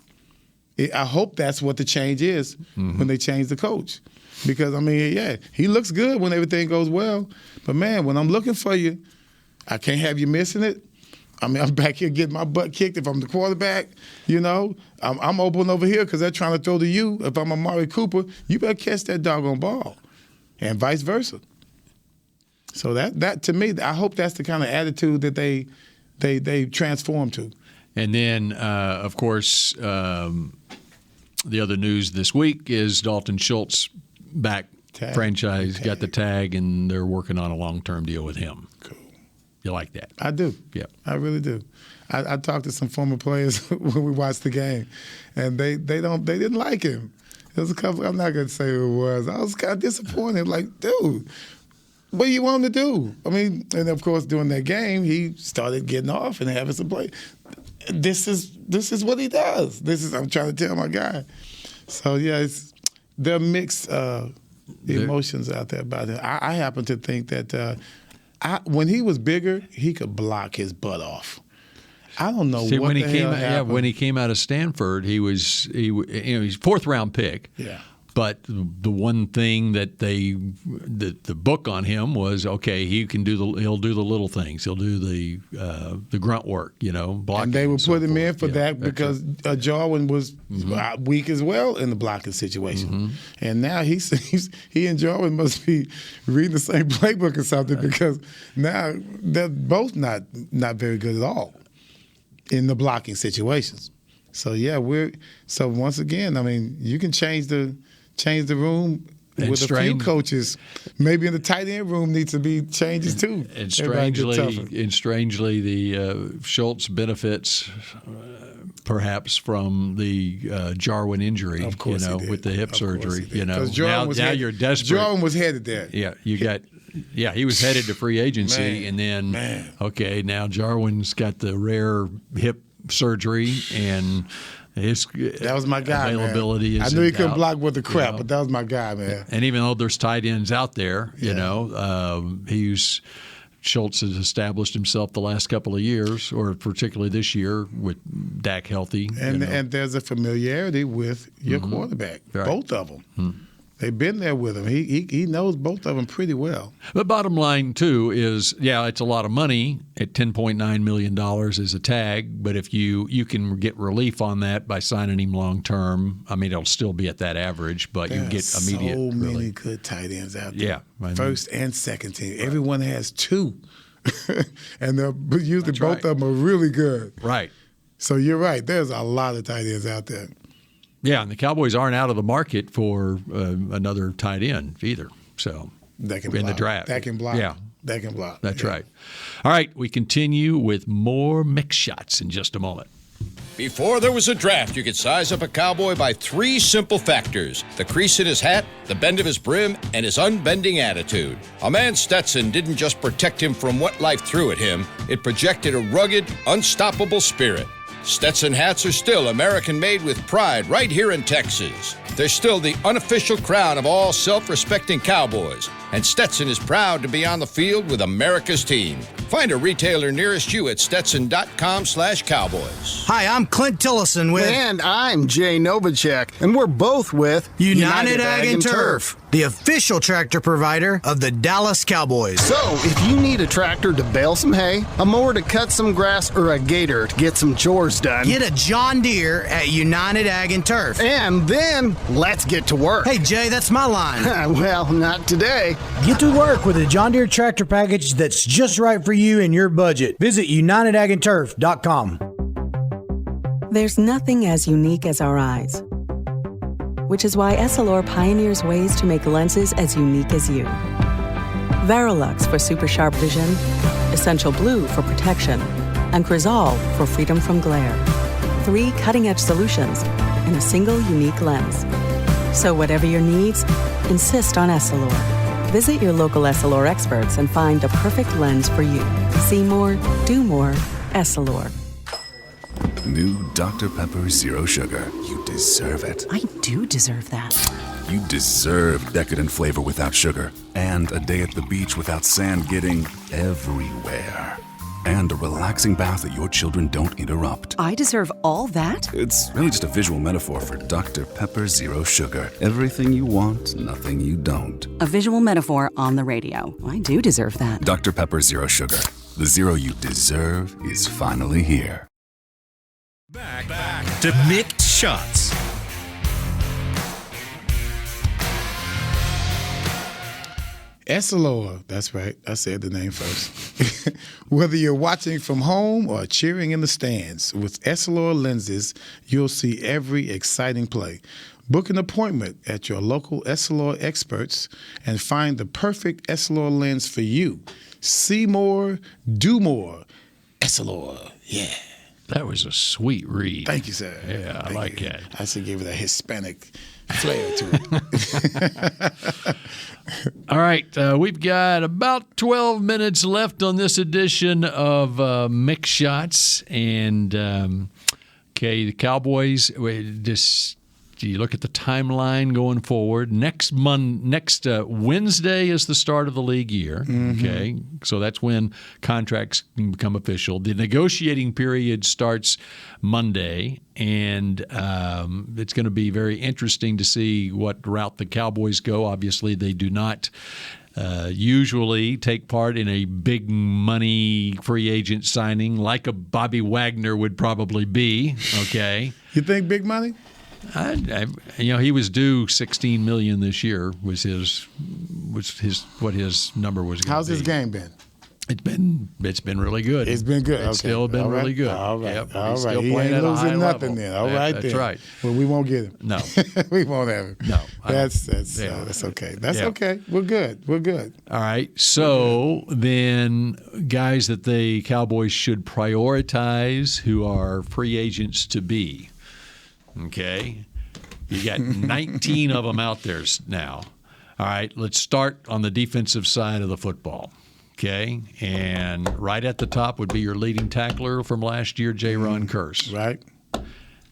I hope that's what the change is when they change the coach. Because, he looks good when everything goes well. But, man, when I'm looking for you, I can't have you missing it. I'm back here getting my butt kicked if I'm the quarterback. I'm open over here because they're trying to throw to you. If I'm Amari Cooper, you better catch that doggone ball, and vice versa. So that to me, I hope that's the kind of attitude that they transform to. And then, of course, the other news this week is Dalton Schultz back. Franchise got the tag, and they're working on a long-term deal with him. Cool. You like that? I do. Yeah, I really do. I talked to some former players when we watched the game, and they didn't like him. There was a couple. I'm not going to say who it was. I was kind of disappointed. Like, dude, what do you want him to do? And of course, during that game, he started getting off and having some play. This is what he does. I'm trying to tell my guy. So there are mixed emotions out there about him. I happen to think that. When he was bigger, he could block his butt off. I don't know what the hell happened. When he came out of Stanford, he's fourth round pick. Yeah. But the one thing that the book on him was, okay, he'll do the little things. He'll do the grunt work, blocking. And they would put him in for that because Jarwin was weak as well in the blocking situation. And now he and Jarwin must be reading the same playbook or something because now they're both not very good at all in the blocking situations. So so once again, you can change the room with a few coaches. Maybe in the tight end room needs to be changes too. And strangely, the Schultz benefits perhaps from the Jarwin injury. Of course, with the hip surgery. Because now you're desperate. Jarwin was headed there. Yeah, he was headed to free agency, and then okay, now Jarwin's got the rare hip surgery and. That was my guy, availability man. I knew he couldn't block with the crap, but that was my guy, man. And even though there's tight ends out there, Schultz has established himself the last couple of years, or particularly this year with Dak healthy. And there's a familiarity with your quarterback, both of them. They've been there with him. He knows both of them pretty well. The bottom line, too, is, it's a lot of money at $10.9 million as a tag, but if you can get relief on that by signing him long-term, it'll still be at that average, but you get immediate relief. So many good tight ends out there. Yeah. First and second team. Right. Everyone has two. And usually both of them are really good. Right. So you're right. There's a lot of tight ends out there. Yeah, and the Cowboys aren't out of the market for another tight end either. So in the draft, that can block. Yeah, that can block. That's right. All right, we continue with more Mick Shots in just a moment. Before there was a draft, you could size up a cowboy by 3 simple factors: the crease in his hat, the bend of his brim, and his unbending attitude. A man Stetson didn't just protect him from what life threw at him, it projected a rugged, unstoppable spirit. Stetson hats are still American-made with pride right here in Texas. They're still the unofficial crown of all self-respecting cowboys, and Stetson is proud to be on the field with America's team. Find a retailer nearest you at stetson.com/cowboys. Hi, I'm Clint Tillison with... And I'm Jay Novacek, and we're both with... United Ag and Turf. the official tractor provider of the Dallas Cowboys. So, if you need a tractor to bale some hay, a mower to cut some grass, or a gator to get some chores done, get a John Deere at United Ag and Turf. And then, let's get to work. Hey, Jay, that's my line. Well, not today. Get to work with a John Deere tractor package that's just right for you and your budget. Visit UnitedAgAndTurf.com. There's nothing as unique as our eyes, which is why Essilor pioneers ways to make lenses as unique as you. Verilux for super sharp vision, Essential Blue for protection, and Crizal for freedom from glare. 3 cutting-edge solutions in a single unique lens. So whatever your needs, insist on Essilor. Visit your local Essilor experts and find the perfect lens for you. See more, do more, Essilor. New Dr. Pepper Zero Sugar. You deserve it. I do deserve that. You deserve decadent flavor without sugar. And a day at the beach without sand getting everywhere. And a relaxing bath that your children don't interrupt. I deserve all that? It's really just a visual metaphor for Dr. Pepper Zero Sugar. Everything you want, nothing you don't. A visual metaphor on the radio. I do deserve that. Dr. Pepper Zero Sugar. The zero you deserve is finally here. Back to Mick Shots. Essilor, that's right. I said the name first. Whether you're watching from home or cheering in the stands, with Essilor lenses, you'll see every exciting play. Book an appointment at your local Essilor experts and find the perfect Essilor lens for you. See more, do more. Essilor, yeah. That was a sweet read. Thank you, sir. Yeah, I like that. I should give it a Hispanic flair to it. All right, we've got about 12 minutes left on this edition of Mick Shots. And, the Cowboys, you look at the timeline going forward. Next Wednesday is the start of the league year. Mm-hmm. Okay, so that's when contracts can become official. The negotiating period starts Monday, and it's going to be very interesting to see what route the Cowboys go. Obviously, they do not usually take part in a big money free agent signing like a Bobby Wagner would probably be. Okay, you think big money? He was due $16 million this year. Was his what his number was going to be. How's his game been? It's been really good. It's been good. It's still been really good. All right. Yep. All He's right. still He playing ain't at a losing high nothing level. then. All right. That's then. right. Well, we won't get him. No. We won't have him. No. That's okay. That's okay. We're good. All right. So then guys that the Cowboys should prioritize who are free agents to be. Okay. You got 19 of them out there now. All right, let's start on the defensive side of the football. Okay, and right at the top would be your leading tackler from last year, J-Ron Curse. Right.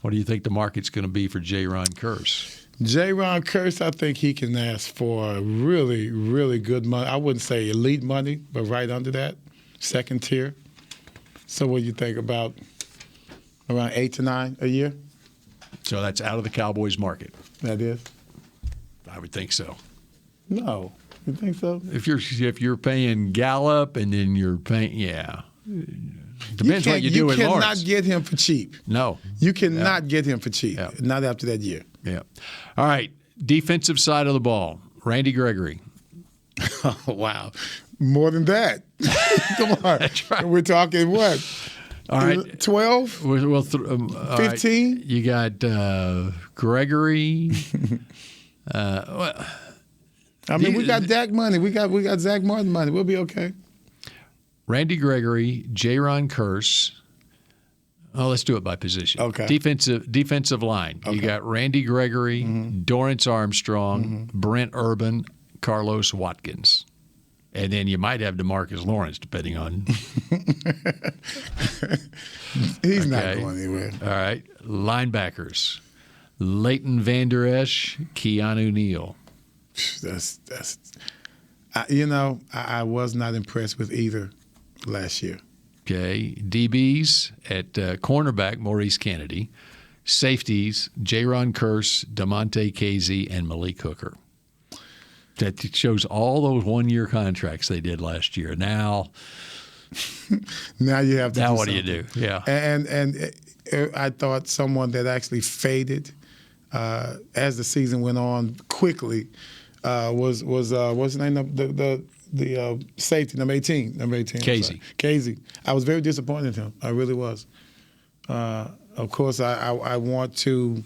What do you think the market's going to be for J-Ron Curse? J-Ron Curse, I think he can ask for really, really good money. I wouldn't say elite money, but right under that, second tier. So what do you think about around 8 to 9 a year? So that's out of the Cowboys market. That is? I would think so. No. You think so? If you're paying Gallup and then you're paying, depends what you do with Lawrence. You cannot get him for cheap. No. You cannot get him for cheap. Yeah. Not after that year. Yeah. All right. Defensive side of the ball. Randy Gregory. Oh, wow. More than that. Come on. That's right. We're talking what? All right. 12? 15? Right. You got Gregory. We got Dak money. We got Zach Martin money. We'll be okay. Randy Gregory, J-Ron Curse. Oh, let's do it by position. Okay. Defensive line. Okay. You got Randy Gregory, Dorrance Armstrong, Brent Urban, Carlos Watkins. And then you might have DeMarcus Lawrence, depending on. He's not going anywhere. All right. Linebackers. Leighton Vander Esch, Keanu Neal. I was not impressed with either last year. Okay. DBs at cornerback, Maurice Kennedy. Safeties, J-Ron Curse, DeMonte Casey, and Malik Hooker. That shows all those one-year contracts they did last year. Now you have to. Now do what something. do you do? Yeah. And I thought someone that actually faded as the season went on quickly was what's his name? The safety, number 18. Casey. I was very disappointed in him. I really was. Of course, I want to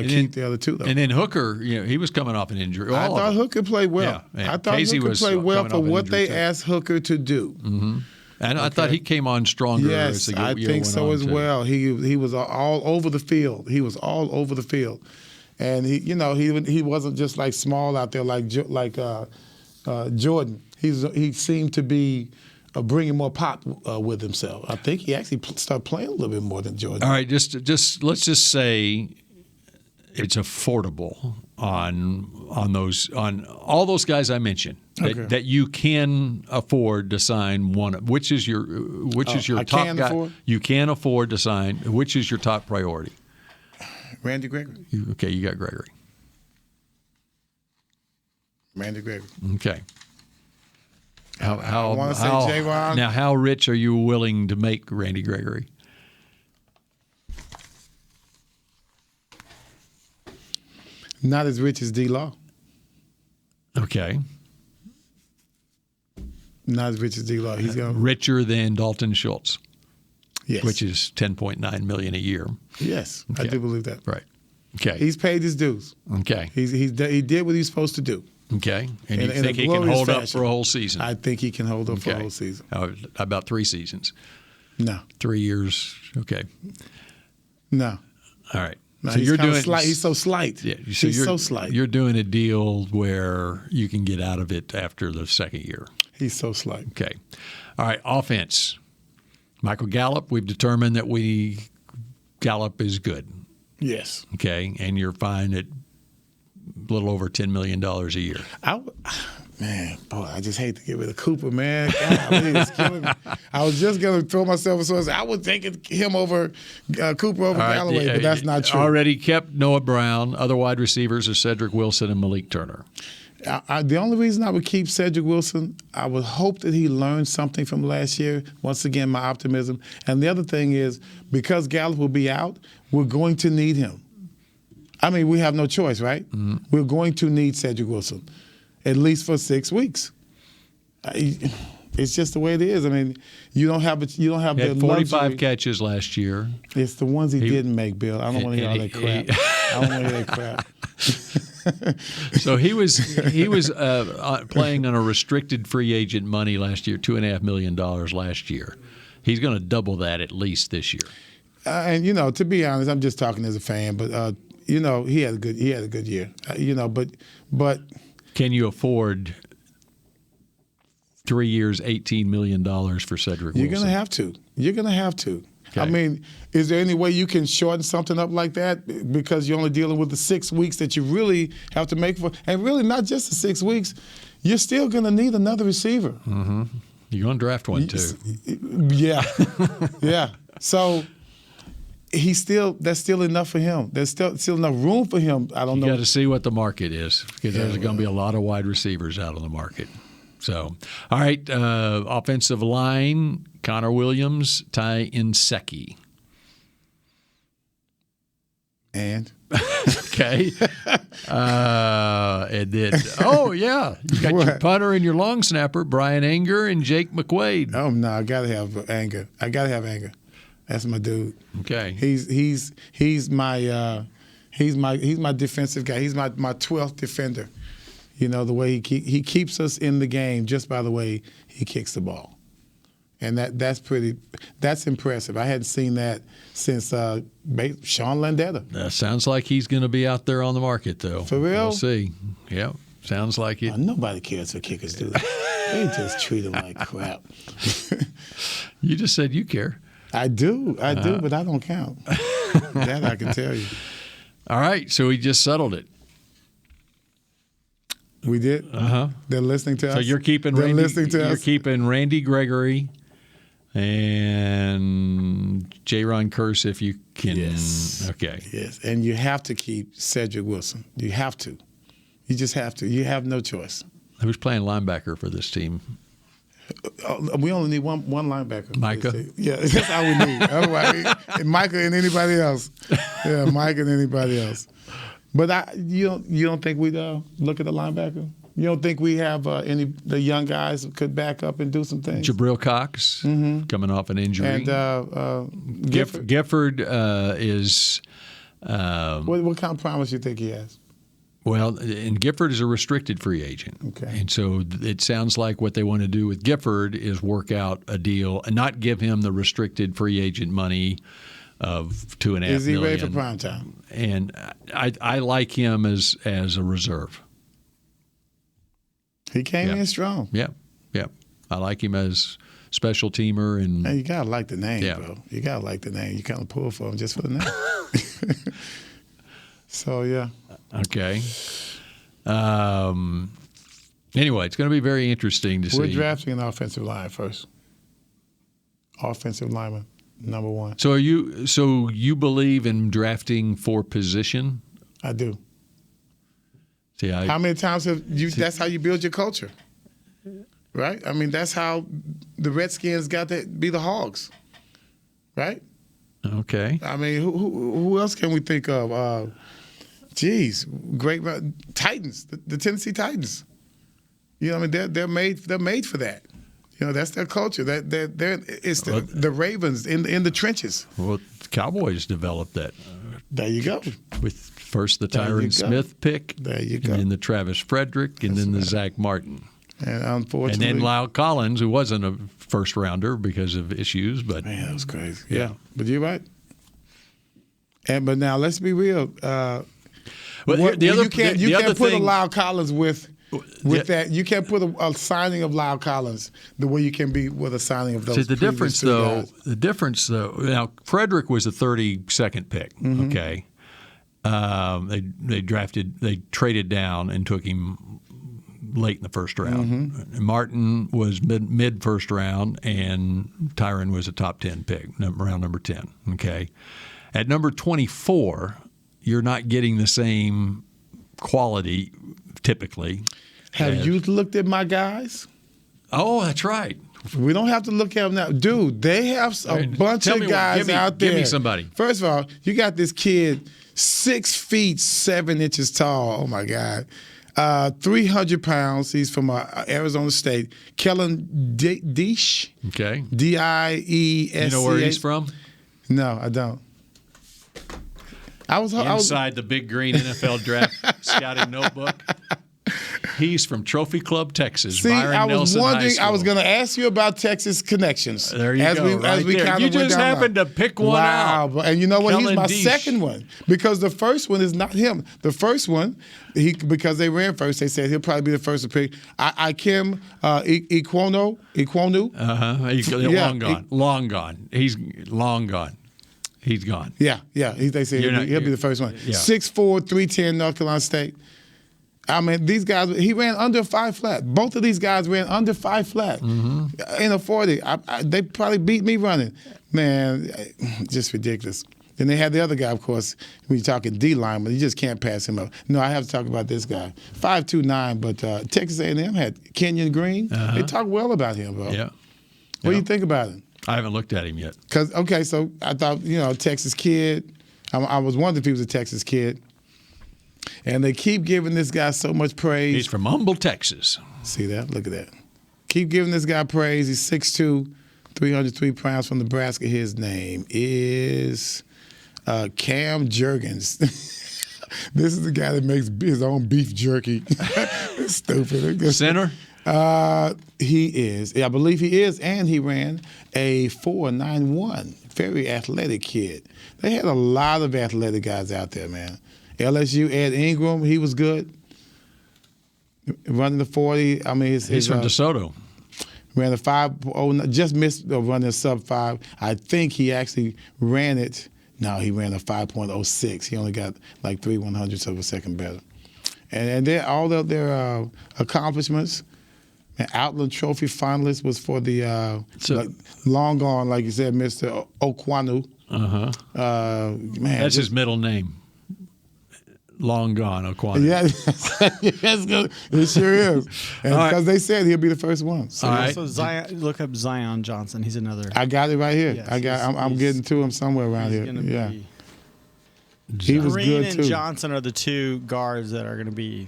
keep the other two, though. And then Hooker, he was coming off an injury. I thought Hooker played well. Yeah. I thought Casey Hooker was played well coming for off an what injury, they too. asked Hooker to do. Mm-hmm. And I thought he came on stronger as the year I went think so on, as too. well. He was all over the field. He was all over the field, and he wasn't just like small out there like Jordan. He seemed to be bringing more pop with himself. I think he actually started playing a little bit more than Jordan. All right, just let's just say it's affordable on all those guys I mentioned that you can afford to sign one. Which is your I top can guy afford? you can afford to sign? Which is your top priority? Randy Gregory. You got Gregory. Randy Gregory. Okay. I want to say J-Ron. Now, how rich are you willing to make Randy Gregory? Not as rich as D-Law. Okay. Not as rich as D-Law. He's going richer than Dalton Schultz. Yes. Which is $10.9 million a year. Yes, okay. I do believe that. Right. Okay. He's paid his dues. Okay. He did what he's supposed to do. Okay. And you think he can hold up for a whole season? I think he can hold up for a whole season. How about 3 seasons? No. 3 years? Okay. No. All right. No, so he's you're doing slight. He's so slight. Yeah, he's so slight. You're doing a deal where you can get out of it after the second year. He's so slight. Okay. All right. Offense. Michael Gallup. We've determined that Gallup is good. Yes. Okay. And you're fine at a little over $10 million a year. I just hate to get rid of Cooper, man. God, it's killing me. I was just going to throw myself a source. I was taking him over Cooper over Galloway, but that's not true. Already kept Noah Brown. Other wide receivers are Cedric Wilson and Malik Turner. The only reason I would keep Cedric Wilson, I would hope that he learned something from last year. Once again, my optimism. And the other thing is, because Gallup will be out, we're going to need him. I mean, we have no choice, right? Mm-hmm. We're going to need Cedric Wilson, at least for 6 weeks. It's just the way it is. I mean, you don't have the 45 luxury. catches last year. It's the ones he didn't make, Bill. I don't want to hear all that crap. I don't want to hear that crap. So he was playing on a restricted free agent money last year, $2.5 million last year. He's going to double that at least this year. And to be honest, I'm just talking as a fan, but he had a good year. But can you afford 3 years, $18 million for Cedric Wilson? You're going to have to. You're going to have to. Okay. I mean, is there any way you can shorten something up like that because you're only dealing with the 6 weeks that you really have to make for? And really not just the 6 weeks. You're still going to need another receiver. Mm-hmm. You're going to draft one too. Yeah. Yeah. So that's still enough for him. There's still enough room for him. I don't know. You got to see what the market is because there's going to be a lot of wide receivers out on the market. So, all right, offensive line, Connor Williams, Ty Nsekhe. And? Okay. And then, you got your punter and your long snapper, Brian Anger and Jake McQuaid. Oh, no, I got to have Anger. That's my dude. Okay. He's my defensive guy. He's my 12th defender. The way he keeps us in the game just by the way he kicks the ball. And that's impressive. I hadn't seen that since Sean Landetta. That sounds like he's going to be out there on the market, though. For real? We'll see. Yep. Sounds like it. Nobody cares for kickers, do they? They just treat them like crap. You just said you care. I do, but I don't count. That I can tell you. All right, so we just settled it. We did? Uh-huh. They're listening to us? So you're keeping keeping Randy Gregory and Jaron Kearse if you can. Yes. Okay. Yes, and you have to keep Cedric Wilson. You have to. You just have to. You have no choice. Who's playing linebacker for this team? We only need one linebacker. Micah? Yeah, that's all we need. Otherwise, Micah and anybody else. Yeah, Micah and anybody else. But you don't think we'd look at the linebacker? You don't think we have the young guys who could back up and do some things? Jabril Cox coming off an injury. And Gifford is... what kind of promise you think he has? Well, and Gifford is a restricted free agent. Okay. And so it sounds like what they want to do with Gifford is work out a deal and not give him the restricted free agent money of $2.5 million. Is he ready for prime time? And I like him as a reserve. He came in strong. Yeah. I like him as special teamer. And you got to like the name, bro. You got to like the name. You kind of pull for him just for the name. So, yeah. Okay. Anyway, it's going to be very interesting to see. We're drafting an offensive line first. Offensive lineman, number one. So you believe in drafting for position? I do. See, how many times have you? That's how you build your culture, right? I mean, that's how the Redskins got to be the Hogs, right? Okay. I mean, who else can we think of? Great Titans, the Tennessee Titans. You know, I mean, they're made for that. You know, that's their culture. It's the Ravens in the trenches. Well, the Cowboys developed that. There you go. With first the Tyron Smith pick. There you go. And then the Travis Frederick, and then the Zach Martin. And unfortunately, and then Lyle Collins, who wasn't a first rounder because of issues, but man, that was crazy. Yeah, but you're right. But now let's be real. You can't put a Lyle Collins with that. You can't put a signing of Lyle Collins the way you can be with a signing of those. See, the difference though. Now Frederick was a 32nd pick. Mm-hmm. Okay, they traded down and took him late in the first round. Mm-hmm. Martin was mid first round, and Tyron was a top 10 pick, round number 10. Okay, at number 24. You're not getting the same quality typically. Have you looked at my guys? Oh, that's right. We don't have to look at them now. Dude, they have a bunch of guys out there. Give me somebody. First of all, you got this kid 6 feet 7 inches tall. Oh, my God. 300 pounds. He's from Arizona State. Kellen Diesch. Okay. D-I-E-S-C-H. You know where he's from? No, I don't. I was inside the big green NFL draft scouting notebook. He's from Trophy Club, Texas. See, Byron I was Nelson wondering. I was going to ask you about Texas connections. There you go. As we kind of you just happened to pick one out. Wow! And you know what? Kellen He's my Diesch. second one because the first one is not him. The first one, because they ran first, they said he'll probably be the first to pick. Ikem Ekwonu. Long gone. He's long gone. He's gone. Yeah. They say he'll be the first one. Yeah. 6'4", 310, North Carolina State. I mean, these guys, he ran under 5 flat. Both of these guys ran under 5 flat in a 40. They probably beat me running. Man, just ridiculous. Then they had the other guy, of course, when you're talking D lineman, you just can't pass him up. No, I have to talk about this guy. 5'2", but Texas A&M had Kenyon Green. They talk well about him, bro. Yeah. What do you think about him? I haven't looked at him yet. So I thought, Texas kid. I was wondering if he was a Texas kid. And they keep giving this guy so much praise. He's from Humble, Texas. See that? Look at that. Keep giving this guy praise. He's 6'2", 303 pounds from Nebraska. His name is Cam Jurgens. This is the guy that makes his own beef jerky. It's stupid. Center? He is. I believe he is. And he ran a 4.91. Very athletic kid. They had a lot of athletic guys out there, man. LSU, Ed Ingram, he was good. Running the 40. I mean, he's from DeSoto. Ran a 5.09, just missed running a sub-5. I think he actually ran it. No, he ran a 5.06. He only got like 3/100ths of a second better. And then all of their accomplishments. An Outland Trophy finalist was for the long gone, like you said, Mr. Okwanu. Man, that's his middle name. long gone, O'Quan. Yeah, that's good. It sure is. And because they said he'll be the first one. So also Zion, look up Zion Johnson. He's another. I got it right here. Yes, I'm getting to him somewhere around here. Yeah. He was Green good and too. Johnson are the two guards that are going to be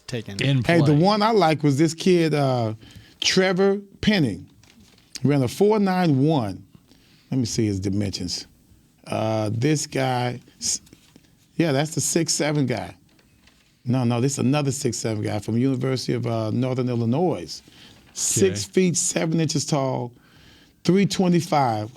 taken. Hey, the one I like was this kid, Trevor Penning. Ran a 4.91. Let me see his dimensions. This guy, that's the 6'7" guy. No, this is another 6'7" guy from University of Northern Illinois. 6 feet 7 inches tall, 325.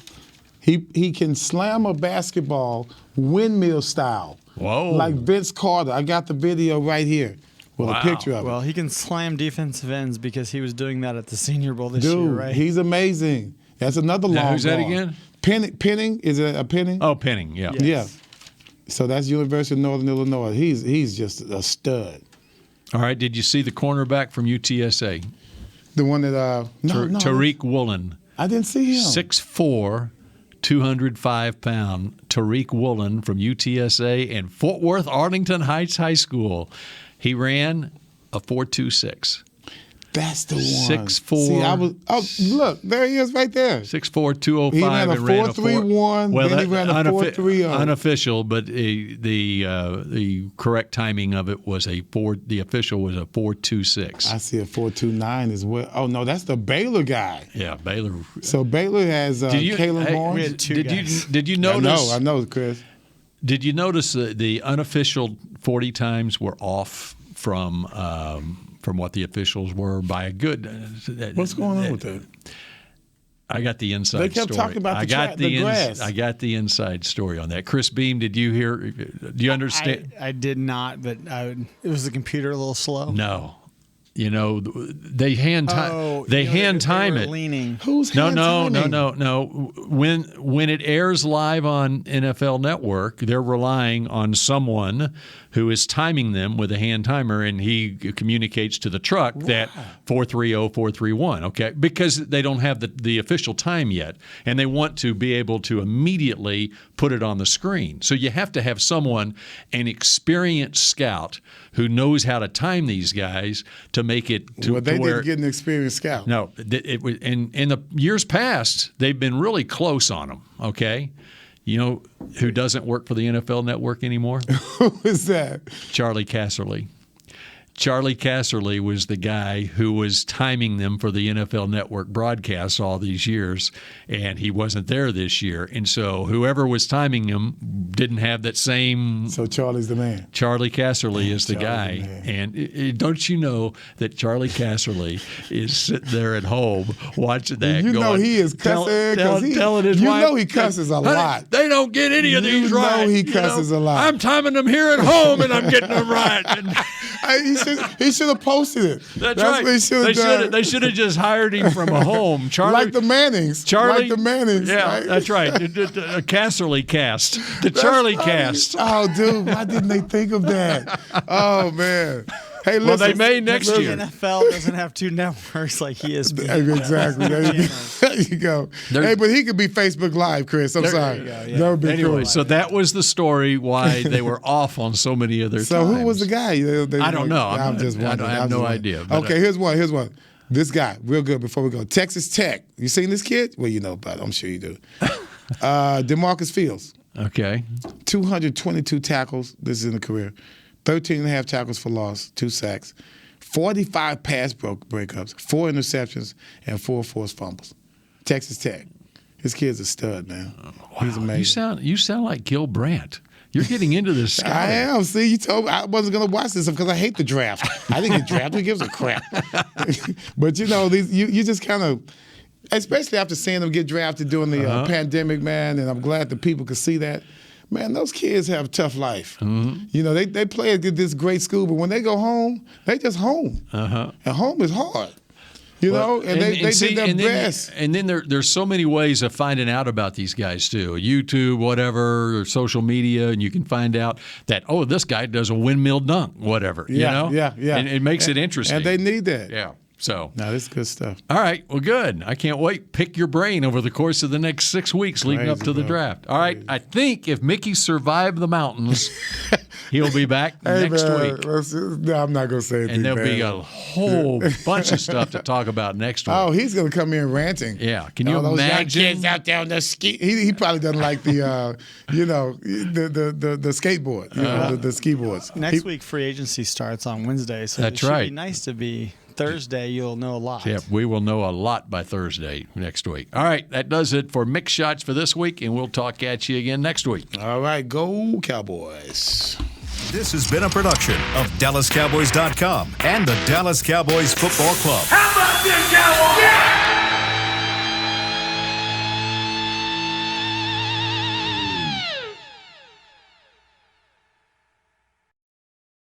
He can slam a basketball windmill style. Whoa! Like Vince Carter. I got the video right here with a picture of it. Well, he can slam defensive ends because he was doing that at the Senior Bowl this Dude, year, right? he's amazing. That's another long who's that guard. again? Penning? Is it a Penning? Oh, Penning, yeah. Yes. Yeah. So that's University of Northern Illinois. He's just a stud. All right. Did you see the cornerback from UTSA? The one that Tariq Woolen. I didn't see him. 6'4", 205-pound Tariq Woolen from UTSA and Fort Worth Arlington Heights High School. He ran a 4.26. That's the one. 6'4". See, look, there he is right there. 6'4", 205. He ran a 4.31. Well, then he ran a 4.30. Unofficial, but the correct timing of it was the official was a 4.26. I see a 4.29 as well. Oh no, that's the Baylor guy. Yeah, Baylor. So Baylor has Kalen Barnes. We had two guys. Did you notice? I know, Chris. Did you notice the unofficial 40 times were off from what the officials were by a good. What's going on with that? I got the inside story. They kept talking about the grass. I got the inside story on that. Chris Beam, did you hear? Do you understand? I did not, but it was the computer a little slow. No. You know, they hand time. They hand time it. Leaning. Who's hand timing? No. When it airs live on NFL Network, they're relying on someone who is timing them with a hand timer, and he communicates to the truck that 4:30, 4:31. Okay, because they don't have the official time yet, and they want to be able to immediately put it on the screen. So you have to have someone, an experienced scout, who knows how to time these guys to make it to Well, they to where, didn't get an experienced scout. No, it was in the years past they've been really close on them. Okay, you know who doesn't work for the NFL Network anymore? Who is that? Charlie Casserly. Charlie Casserly was the guy who was timing them for the NFL Network broadcasts all these years, and he wasn't there this year. And so whoever was timing him didn't have that same. So Charlie's the man. Charlie Casserly is the guy. And don't you know that Charlie Casserly is sitting there at home watching that? You know he is cussing telling his wife. You know he cusses a lot. They don't get any of these right. You know he cusses a lot. I'm timing them here at home, and I'm getting them right. He should have posted it. That's right. What he should have done. They should have just hired him from a home. Charlie, like the Mannings. Charlie, like the Mannings. Yeah, right? That's right. A Casserly cast. Charlie cast. Oh, dude, why didn't they think of that? Oh, man. Hey, listen. Well, they may next year. The NFL doesn't have two networks like ESPN. Exactly. There you go. Hey, but he could be Facebook Live, Chris. I'm sorry. That would be anyway, cool. so that was the story why they were off on so many of their So times. Who was the guy? I don't know. I'm just wondering. I have no idea. Okay, here's one. This guy, real good before we go. Texas Tech. You seen this kid? Well, you know about it. I'm sure you do. DeMarcus Fields. Okay. 222 tackles. This is in the career. 13.5 tackles for loss, 2 sacks, 45 pass breakups, 4 interceptions, and 4 forced fumbles. Texas Tech. This kid's a stud, man. Wow. He's amazing. You sound like Gil Brandt. You're getting into this scouting. I am. See, you told me I wasn't going to watch this because I hate the draft. I didn't get drafted. Who gives a crap? But, you know, you just kind of, especially after seeing them get drafted during the pandemic, man, and I'm glad the people could see that. Man, those kids have a tough life. Mm-hmm. You know, they play at this great school, but when they go home, they just home. And home is hard. You know, and they did their best. And then there's so many ways of finding out about these guys, too. YouTube, whatever, or social media, and you can find out that, this guy does a windmill dunk, whatever. Yeah, you know? Yeah. And it makes it interesting. And they need that. Yeah. So now this is good stuff. All right, well, good. I can't wait. Pick your brain over the course of the next 6 weeks leading up to the draft. All right, I think if Mickey survived the mountains, he'll be back next week. No, I'm not going to say anything. And there'll be a whole bunch of stuff to talk about next week. Oh, he's going to come in ranting. Yeah, can you those young imagine? kids out there on the ski. He probably doesn't like the, the skateboard, the ski boards. Next week, free agency starts on Wednesday, so That's it should right. be nice to be Thursday. You'll know a lot. Yeah, we will know a lot by Thursday next week. All right, that does it for Mick Shots for this week, and we'll talk at you again next week. All right, go Cowboys. This has been a production of DallasCowboys.com and the Dallas Cowboys Football Club. How about this, Cowboys?